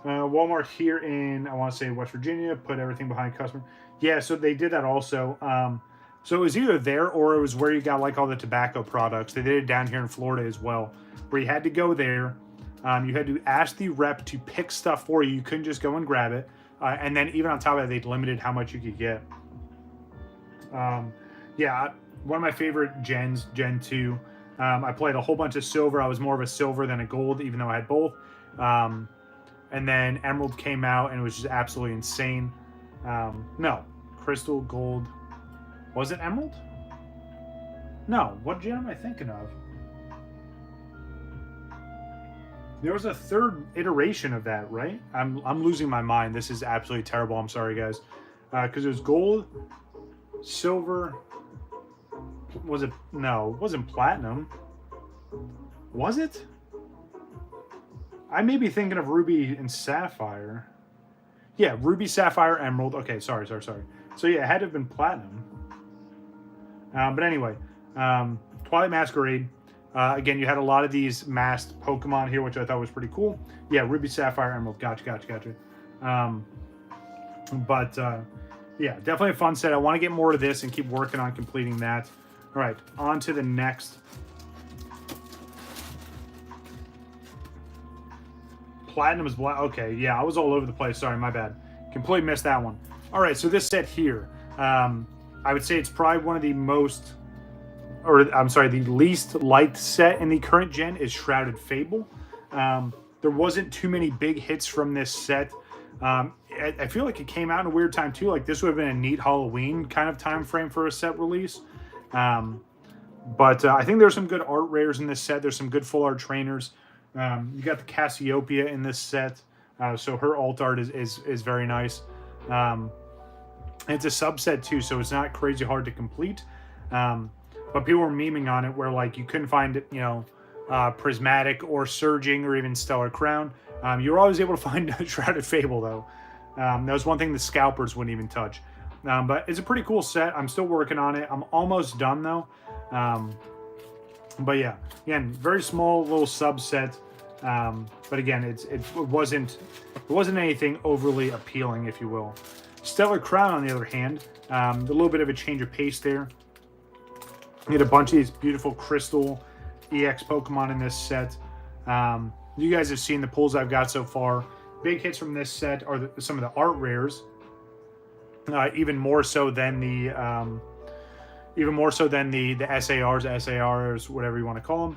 Walmart here in, I want to say, West Virginia, put everything behind customer. Yeah, so they did that also. So it was either there or it was where you got like all the tobacco products. They did it down here in Florida as well, where you had to go there. You had to ask the rep to pick stuff for you. You couldn't just go and grab it. And then even on top of that, they limited how much you could get. Yeah, one of my favorite gens, Gen 2. I played a whole bunch of silver. I was more of a silver than a gold, even though I had both. And then Emerald came out, and it was just absolutely insane. No, Crystal, Gold. Was it Emerald? No, what gen am I thinking of? There was a third iteration of that, right? I'm losing my mind. This is absolutely terrible. I'm sorry, guys. Because it was Gold, Silver. Was it? No, it wasn't Platinum. Was it? I may be thinking of Ruby and Sapphire. Yeah, Ruby, Sapphire, Emerald. Okay, sorry. So yeah, it had to have been Platinum. But anyway, Twilight Masquerade. Again, you had a lot of these masked Pokemon here, which I thought was pretty cool. Yeah, Ruby, Sapphire, Emerald. Gotcha. Yeah, definitely a fun set. I want to get more of this and keep working on completing that. All right, on to the next. Platinum is black. Okay, yeah, I was all over the place. Sorry, my bad. Completely missed that one. All right, so this set here, I would say it's probably one of the most, or I'm sorry, the least liked set in the current gen is Shrouded Fable. There wasn't too many big hits from this set. I feel like it came out in a weird time too. Like this would have been a neat Halloween kind of time frame for a set release. But I think there's some good art rares in this set. There's some good full art trainers. You got the Cassiopeia in this set, so her alt art is very nice. It's a subset too, so it's not crazy hard to complete. But people were memeing on it where like you couldn't find it, Prismatic or Surging or even Stellar Crown. You were always able to find Shrouded Fable though. That was one thing the scalpers wouldn't even touch. But it's a pretty cool set. I'm still working on it. I'm almost done though. But yeah, again, very small little subset. But again, it wasn't anything overly appealing, if you will. Stellar Crown, on the other hand, a little bit of a change of pace there. You get a bunch of these beautiful crystal EX Pokemon in this set. You guys have seen the pulls I've got so far. Big hits from this set are some of the art rares. Even more so than the SARs, whatever you want to call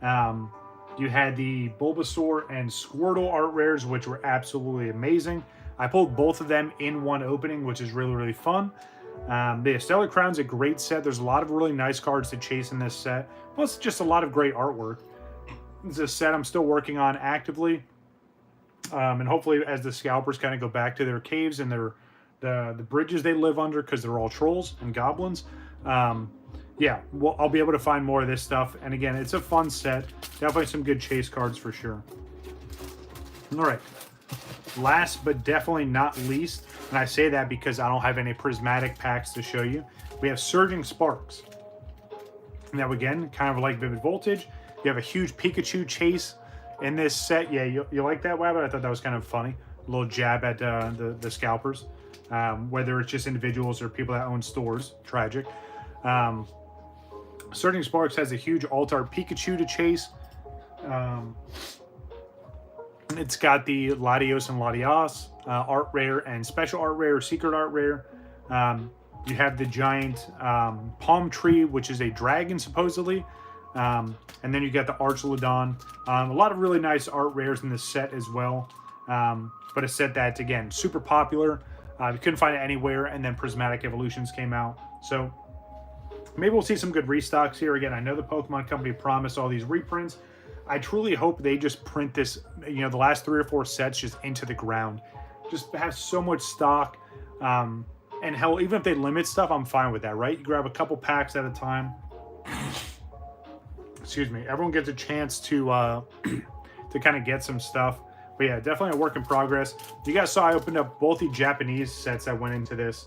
them. You had the Bulbasaur and Squirtle art rares, which were absolutely amazing. I pulled both of them in one opening, which is really, really fun. The Stellar Crown's a great set. There's a lot of really nice cards to chase in this set. Plus, just a lot of great artwork. It's a set I'm still working on actively. And hopefully, as the scalpers kind of go back to their caves and the bridges they live under, because they're all trolls and goblins, yeah, I'll be able to find more of this stuff. And again, it's a fun set. Definitely some good chase cards for sure. All right. Last but definitely not least, and I say that because I don't have any prismatic packs to show you, we have Surging Sparks. Now again, kind of like Vivid Voltage, you have a huge Pikachu chase in this set. Yeah, you like that, Wabbit? I thought that was kind of funny. A little jab at the scalpers. Whether it's just individuals or people that own stores. Tragic. Surging Sparks has a huge alt-art Pikachu to chase. It's got the Latios and Latias art rare and special art rare, secret art rare. You have the giant palm tree, which is a dragon supposedly. And then you got the Archelodon. A lot of really nice art rares in this set as well. But a set that's, again, super popular. You couldn't find it anywhere, and then Prismatic Evolutions came out. So maybe we'll see some good restocks here. Again, I know the Pokemon Company promised all these reprints. I truly hope they just print this, the last 3 or 4 sets just into the ground. Just have so much stock. And hell, even if they limit stuff, I'm fine with that, right? You grab a couple packs at a time. Excuse me. Everyone gets a chance to kind of get some stuff. But yeah, definitely a work in progress. You guys saw I opened up both the Japanese sets that went into this.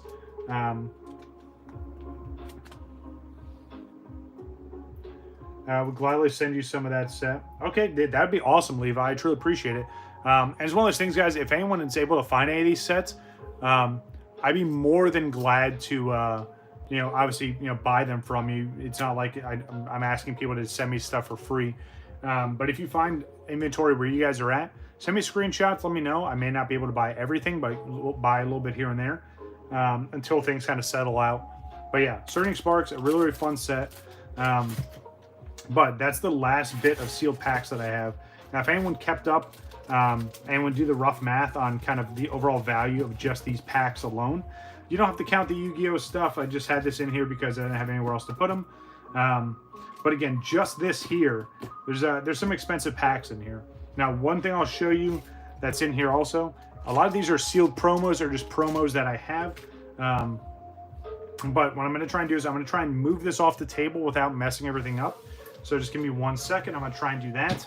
Would gladly send you some of that set. Okay, that'd be awesome, Levi. I truly appreciate it. And it's one of those things, guys, if anyone is able to find any of these sets, I'd be more than glad to, obviously, buy them from you. It's not like I'm asking people to send me stuff for free. But if you find inventory where you guys are at, send me screenshots, let me know. I may not be able to buy everything, but buy a little bit here and there until things kind of settle out. But yeah, Surging Sparks, a really, really fun set. But that's the last bit of sealed packs that I have. Now, if anyone kept up, anyone do the rough math on kind of the overall value of just these packs alone, you don't have to count the Yu-Gi-Oh stuff. I just had this in here because I didn't have anywhere else to put them. But again, just this here, there's some expensive packs in here. Now, one thing I'll show you that's in here also, a lot of these are sealed promos or just promos that I have. But what I'm going to try and do is I'm going to try and move this off the table without messing everything up. So just give me 1 second. I'm going to try and do that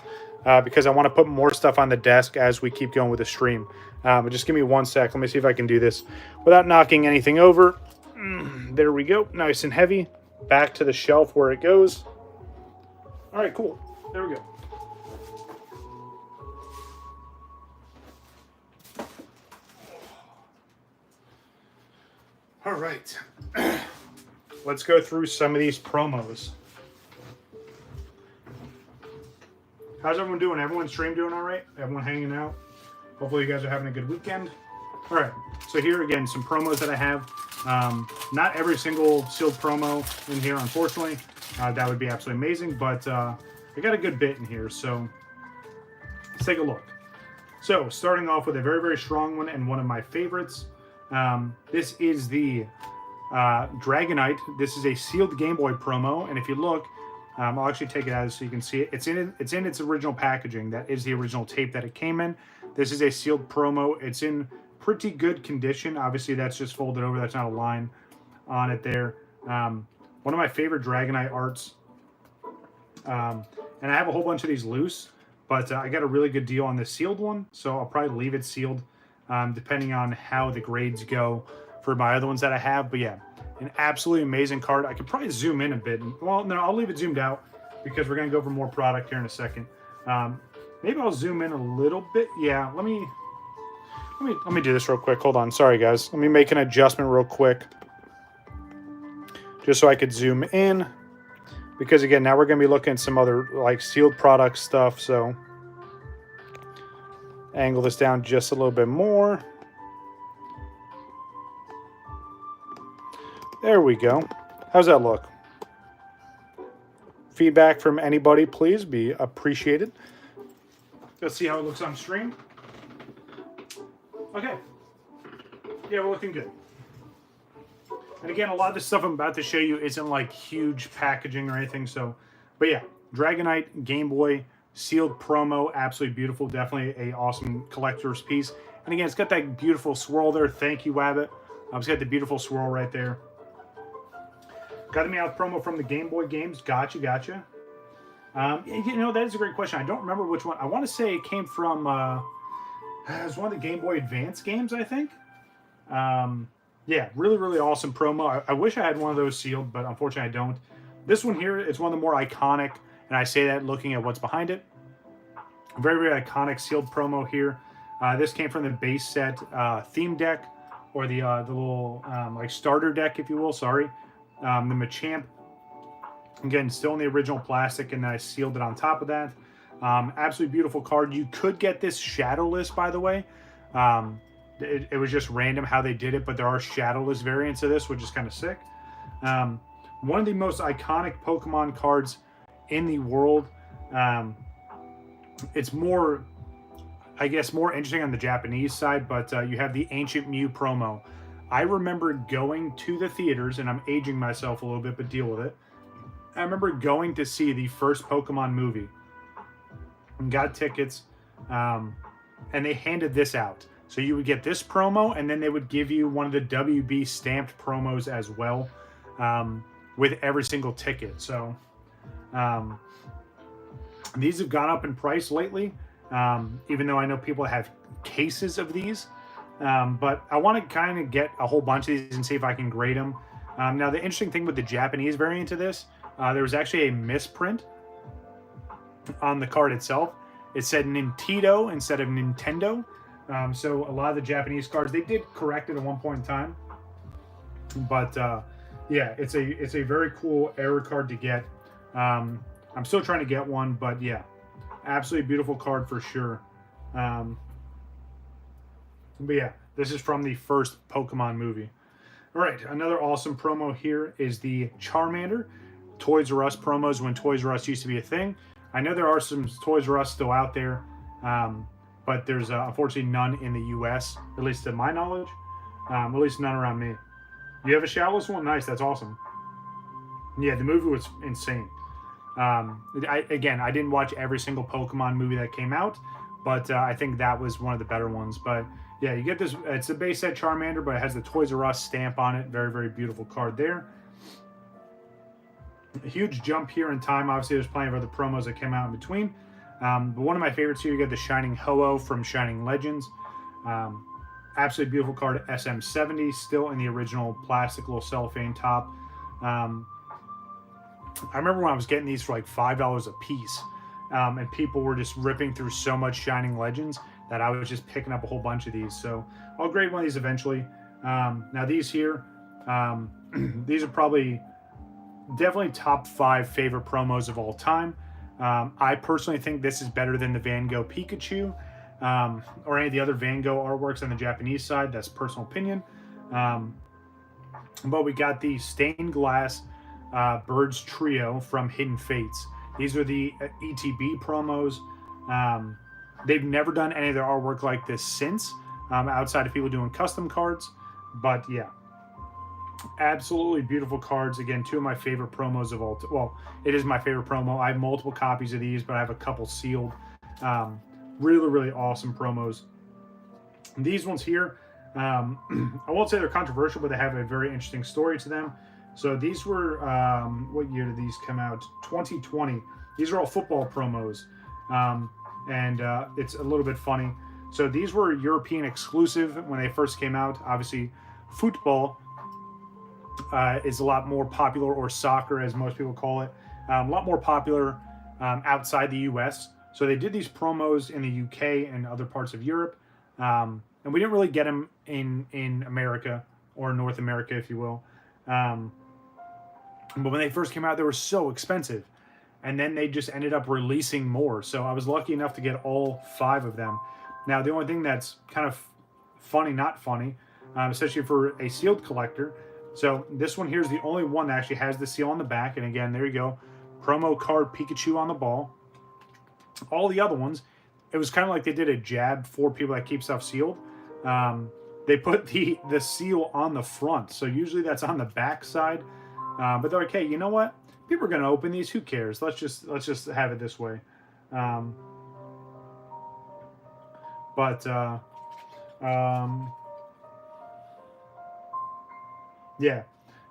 because I want to put more stuff on the desk as we keep going with the stream. But just give me 1 sec. Let me see if I can do this without knocking anything over. There we go. Nice and heavy. Back to the shelf where it goes. All right, cool. There we go. All right. Let's go through some of these promos. How's everyone doing? Everyone's stream doing all right? Everyone hanging out? Hopefully you guys are having a good weekend. All right. So here again, some promos that I have. Not every single sealed promo in here, unfortunately. That would be absolutely amazing, but I got a good bit in here, so let's take a look. So starting off with a very, very strong one and one of my favorites. This is the Dragonite. This is a sealed Game Boy promo, and if you look, I'll actually take it out so you can see it. It's in its original packaging. That is the original tape that it came in. This is a sealed promo. It's in pretty good condition. Obviously, that's just folded over. That's not a line on it there. One of my favorite Dragonite arts. And I have a whole bunch of these loose, but I got a really good deal on this sealed one, so I'll probably leave it sealed depending on how the grades go for my other ones that I have. But yeah, an absolutely amazing card. I could probably zoom in a bit. Well, no, I'll leave it zoomed out because we're going to go for more product here in a second. Maybe I'll zoom in a little bit. Yeah, let me do this real quick. Hold on. Sorry, guys. Let me make an adjustment real quick just so I could zoom in. Because, again, now we're going to be looking at some other, like, sealed product stuff. So, angle this down just a little bit more. There we go. How's that look? Feedback from anybody, please, be appreciated. Let's see how it looks on stream. Okay. Yeah, we're looking good. And again, a lot of the stuff I'm about to show you isn't like huge packaging or anything. So, but yeah, Dragonite Game Boy sealed promo, absolutely beautiful. Definitely a awesome collector's piece. And again, it's got that beautiful swirl there. Thank you, Wabbit. It's got the beautiful swirl right there. Got the Meowth promo from the Game Boy games. Gotcha. You know, that is a great question. I don't remember which one. I want to say it came from, it was one of the Game Boy Advance games, I think. Yeah, really, really awesome promo. I wish I had one of those sealed, but unfortunately I don't. This one here is one of the more iconic, and I say that looking at what's behind it. Very, very iconic sealed promo here. This came from the base set theme deck, or the little like starter deck, if you will. Sorry, the Machamp. Again, still in the original plastic, and then I sealed it on top of that. Absolutely beautiful card. You could get this shadowless, by the way. It was just random how they did it, but there are shadowless variants of this, which is kind of sick. One of the most iconic Pokemon cards in the world. It's more, I guess, more interesting on the Japanese side, but you have the Ancient Mew promo. I remember going to the theaters, and I'm aging myself a little bit, but deal with it. I remember going to see the first Pokemon movie and got tickets, and they handed this out. So you would get this promo, and then they would give you one of the WB stamped promos as well, with every single ticket. So these have gone up in price lately, even though I know people have cases of these. But I want to kind of get a whole bunch of these and see if I can grade them. Now, the interesting thing with the Japanese variant of this, there was actually a misprint on the card itself. It said Nintendo instead of Nintendo. So a lot of the Japanese cards, they did correct it at one point in time. But yeah, it's a very cool error card to get. I'm still trying to get one, but yeah, absolutely beautiful card for sure. But yeah, this is from the first Pokemon movie. All right, another awesome promo here is the Charmander. Toys R Us promos when Toys R Us used to be a thing. I know there are some Toys R Us still out there. But there's unfortunately none in the U.S., at least to my knowledge. At least none around me. You have a shadowless one? Nice, that's awesome. Yeah, the movie was insane. I didn't watch every single Pokemon movie that came out, but I think that was one of the better ones. But yeah, you get this. It's a base set Charmander, but it has the Toys R Us stamp on it. Very, very beautiful card there. A huge jump here in time. Obviously, there's plenty of other promos that came out in between. But one of my favorites here, you get the Shining Ho-Oh from Shining Legends. Absolutely beautiful card, SM70, still in the original plastic little cellophane top. I remember when I was getting these for like $5 a piece, and people were just ripping through so much Shining Legends that I was just picking up a whole bunch of these. So I'll grade one of these eventually. Now these here, these are probably definitely top 5 favorite promos of all time. I personally think this is better than the Van Gogh Pikachu. or any of the other Van Gogh artworks on the Japanese side. That's personal opinion. But we got the stained glass Birds Trio from Hidden Fates. These are the ETB promos. They've never done any of their artwork like this since, outside of people doing custom cards. But yeah, absolutely beautiful cards. Again, two of my favorite promos of all. Well, it is my favorite promo. I have multiple copies of these, but I have a couple sealed. Really, really awesome promos. These ones here, I won't say they're controversial, but they have a very interesting story to them. So these were, what year did these come out? 2020. These are all football promos. And it's a little bit funny. So these were European exclusive when they first came out. Obviously, football is a lot more popular, or soccer as most people call it, a lot more popular outside the US. So they did these promos in the UK and other parts of Europe. And we didn't really get them in America, or North America, if you will. But when they first came out, they were so expensive. And then they just ended up releasing more. So I was lucky enough to get all 5 of them. Now, the only thing that's kind of funny, not funny, especially for a sealed collector. So this one here is the only one that actually has the seal on the back. And again, there you go. Promo card Pikachu on the ball. All the other ones, it was kind of like they did a jab for people that keep stuff sealed. They put the seal on the front. So usually that's on the back side. But they're like, hey, you know what? People are going to open these. Who cares? Let's just have it this way. Yeah,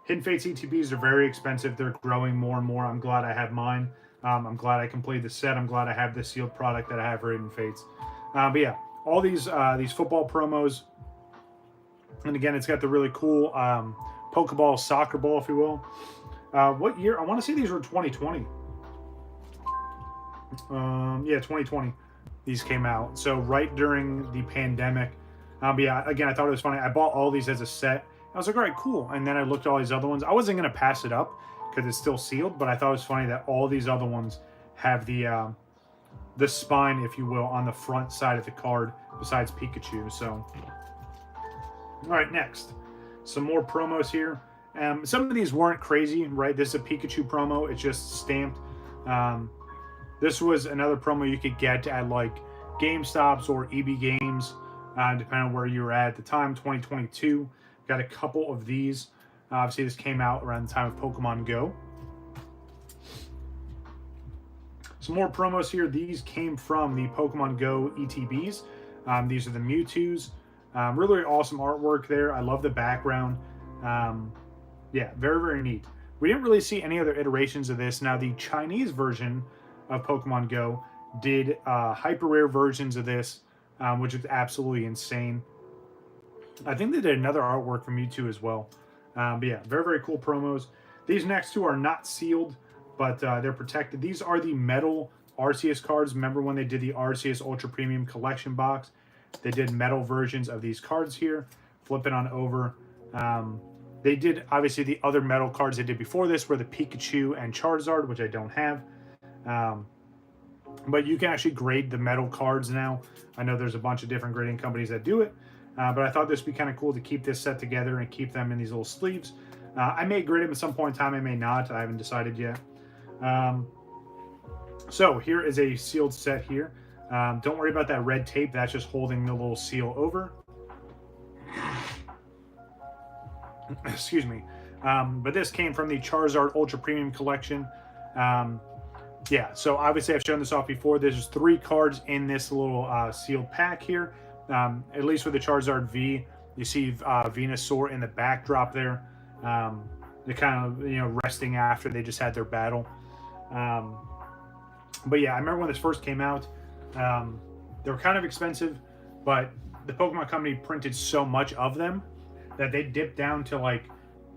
Hidden Fates ETBs are very expensive. They're growing more and more. I'm glad I have mine. I'm glad I completed the set. I'm glad I have the sealed product that I have for Hidden Fates. But yeah, all these football promos. And again, it's got the really cool Pokeball soccer ball, if you will. What year? I want to say these were 2020. Yeah, 2020. These came out. So right during the pandemic. But yeah, again, I thought it was funny. I bought all these as a set. I was like, all right, cool. And then I looked at all these other ones. I wasn't going to pass it up because it's still sealed, but I thought it was funny that all these other ones have the spine, if you will, on the front side of the card besides Pikachu. So, all right, next. Some more promos here. Some of these weren't crazy, right? This is a Pikachu promo. It's just stamped. This was another promo you could get at like GameStops or EB Games, depending on where you were at the time, 2022. Got a couple of these. Obviously, this came out around the time of Pokemon Go. Some more promos here. These came from the Pokemon Go ETBs. These are the Mewtwo's. Really awesome artwork there. I love the background. Yeah, very, very neat. We didn't really see any other iterations of this. Now, the Chinese version of Pokemon Go did hyper rare versions of this, which is absolutely insane. I think they did another artwork from Mewtwo as well. But yeah, very, very cool promos. These next two are not sealed, but they're protected. These are the metal Arceus cards. Remember when they did the Arceus Ultra Premium Collection box? They did metal versions of these cards here. Flip it on over. They did, obviously, the other metal cards they did before this were the Pikachu and Charizard, which I don't have. But you can actually grade the metal cards now. I know there's a bunch of different grading companies that do it. But I thought this would be kind of cool to keep this set together and keep them in these little sleeves. I may grade them at some point in time. I may not. I haven't decided yet. So here is a sealed set here. Don't worry about that red tape. That's just holding the little seal over. Excuse me. But this came from the Charizard Ultra Premium Collection. Yeah, so obviously I've shown this off before. There's 3 cards in this little sealed pack here. At least with the Charizard V, you see Venusaur in the backdrop there. They're kind of, resting after they just had their battle. But yeah, I remember when this first came out, they were kind of expensive, but the Pokemon Company printed so much of them that they dipped down to like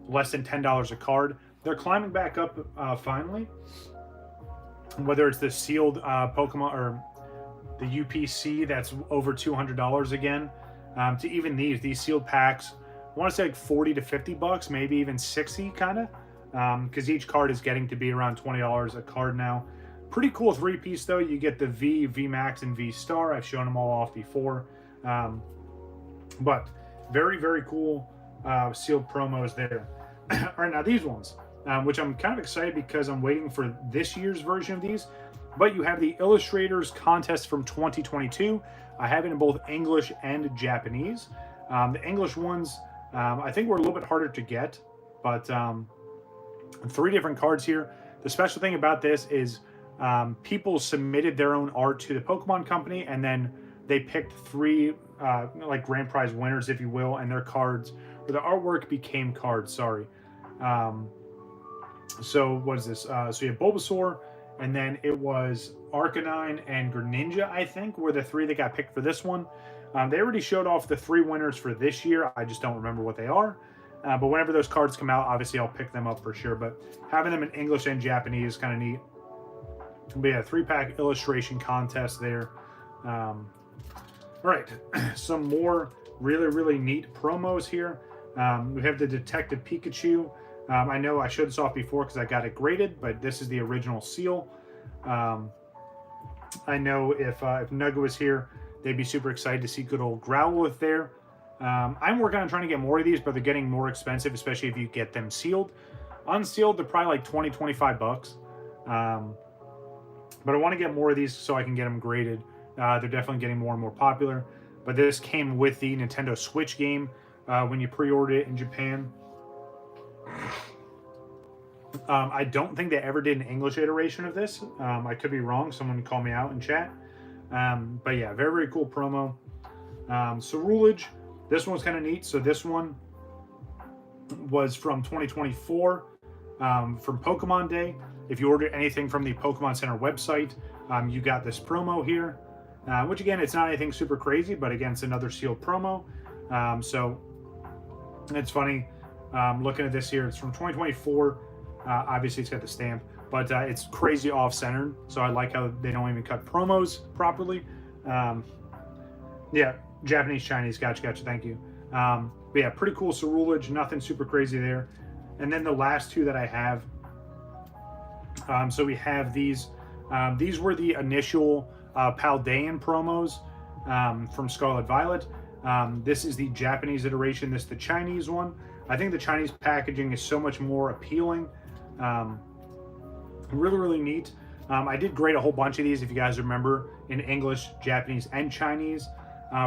less than $10 a card. They're climbing back up finally. Whether it's the sealed Pokemon or the UPC that's over $200 again, to even these sealed packs, I want to say like 40 to 50 bucks, maybe even 60 kind of, because each card is getting to be around $20 a card now. Pretty cool three-piece, though. You get the V, V-Max, and V-Star. I've shown them all off before. But very, very cool sealed promos there. All right, now these ones, which I'm kind of excited because I'm waiting for this year's version of these. But you have the Illustrators Contest from 2022. I have it in both English and Japanese. The English ones, I think were a little bit harder to get, but 3 different cards here. The special thing about this is people submitted their own art to the Pokemon Company, and then they picked 3 like grand prize winners, if you will, and their cards, or the artwork became cards, sorry. So what is this? So you have Bulbasaur, and then it was Arcanine and Greninja, I think, were the 3 that got picked for this one. They already showed off the 3 winners for this year. I just don't remember what they are. But whenever those cards come out, obviously I'll pick them up for sure. But having them in English and Japanese is kind of neat. But yeah, 3-pack illustration contest there. All right, some more really, really neat promos here. We have the Detective Pikachu. I know I showed this off before because I got it graded, but this is the original seal. I know if Nugga was here, they'd be super excited to see good old Growlithe there. I'm working on trying to get more of these, but they're getting more expensive, especially if you get them sealed. Unsealed, they're probably like 20, 25 bucks. But I want to get more of these so I can get them graded. They're definitely getting more and more popular. But this came with the Nintendo Switch game when you pre-ordered it in Japan. I don't think they ever did an English iteration of this. I could be wrong. Someone can call me out in chat. But yeah, very, very cool promo. Cerulege, this one's kind of neat. So this one was from 2024 from Pokemon Day. If you ordered anything from the Pokemon Center website, you got this promo here. Which again, it's not anything super crazy, but again, it's another sealed promo. So it's funny. Looking at this here, it's from 2024. Obviously, it's got the stamp, but it's crazy off-centered. So I like how they don't even cut promos properly. Yeah, Japanese, Chinese. Gotcha. Thank you. But yeah, pretty cool Cerulege. Nothing super crazy there. And then the last 2 that I have. So we have these. These were the initial Paldean promos from Scarlet Violet. This is the Japanese iteration. This is the Chinese one. I think the Chinese packaging is so much more appealing. Really, really neat. I did grade a whole bunch of these, if you guys remember, in English, Japanese, and Chinese.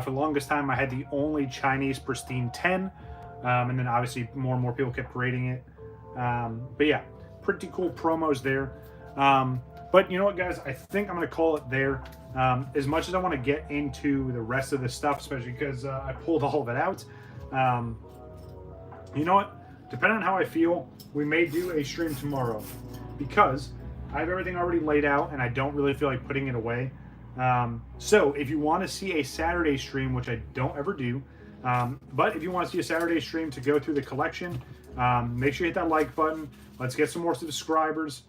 For the longest time, I had the only Chinese pristine 10. And then obviously more and more people kept grading it. But yeah, pretty cool promos there. But you know what, guys? I think I'm going to call it there. As much as I want to get into the rest of this stuff, especially because I pulled all of it out. You know what? Depending on how I feel, we may do a stream tomorrow because I have everything already laid out and I don't really feel like putting it away. So if you want to see a Saturday stream, which I don't ever do, but if you want to see a Saturday stream to go through the collection, make sure you hit that like button. Let's get some more subscribers.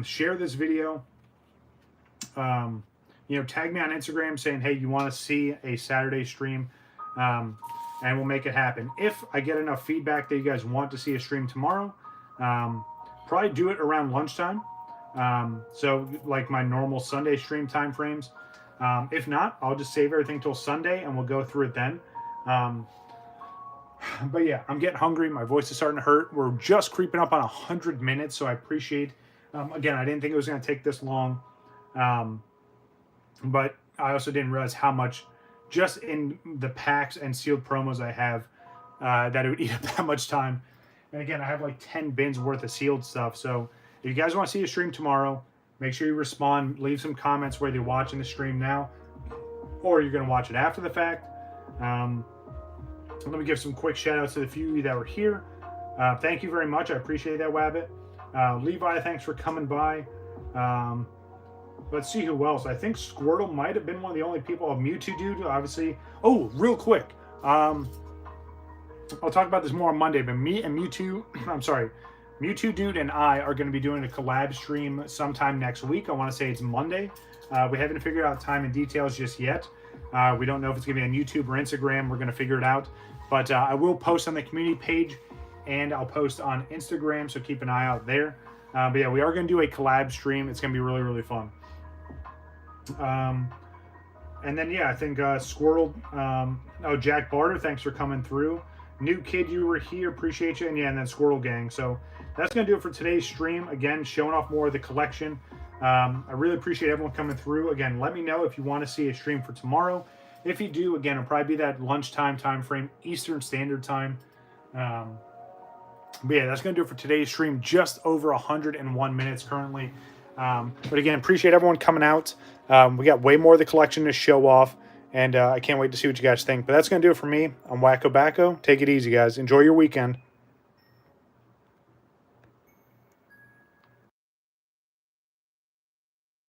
Share this video. Tag me on Instagram saying, hey, you want to see a Saturday stream. And we'll make it happen. If I get enough feedback that you guys want to see a stream tomorrow, probably do it around lunchtime. So like my normal Sunday stream time frames. If not, I'll just save everything till Sunday and we'll go through it then. But yeah, I'm getting hungry. My voice is starting to hurt. We're just creeping up on 100 minutes, so I appreciate. Again, I didn't think it was going to take this long, but I also didn't realize how much just in the packs and sealed promos I have that it would eat up that much time. And again, I have like 10 bins worth of sealed stuff. So if you guys want to see a stream tomorrow, make sure you respond. Leave some comments whether you're watching the stream now or you're going to watch it after the fact. Let me give some quick shout outs to the few of you that were here. Thank you very much. I appreciate that, Wabbit. Levi, thanks for coming by. Let's see who else. I think Squirtle might have been one of the only people. Mewtwo Dude, obviously. Oh, real quick. I'll talk about this more on Monday, but me and Mewtwo, Mewtwo Dude and I are going to be doing a collab stream sometime next week. I want to say it's Monday. We haven't figured out time and details just yet. We don't know if it's going to be on YouTube or Instagram. We're going to figure it out. But I will post on the community page and I'll post on Instagram, so keep an eye out there. But yeah, we are going to do a collab stream. It's going to be really, really fun. And then, yeah, I think Squirrel, Jack Barter, thanks for coming through. New Kid, you were here. Appreciate you. And yeah, and then Squirrel Gang. So that's going to do it for today's stream. Again, showing off more of the collection. I really appreciate everyone coming through. Again, let me know if you want to see a stream for tomorrow. If you do, again, it'll probably be that lunchtime time frame, Eastern Standard Time. But yeah, that's going to do it for today's stream. Just over 101 minutes currently. But again, appreciate everyone coming out. We got way more of the collection to show off. And I can't wait to see what you guys think. But that's going to do it for me. I'm WakoBako. Take it easy, guys. Enjoy your weekend.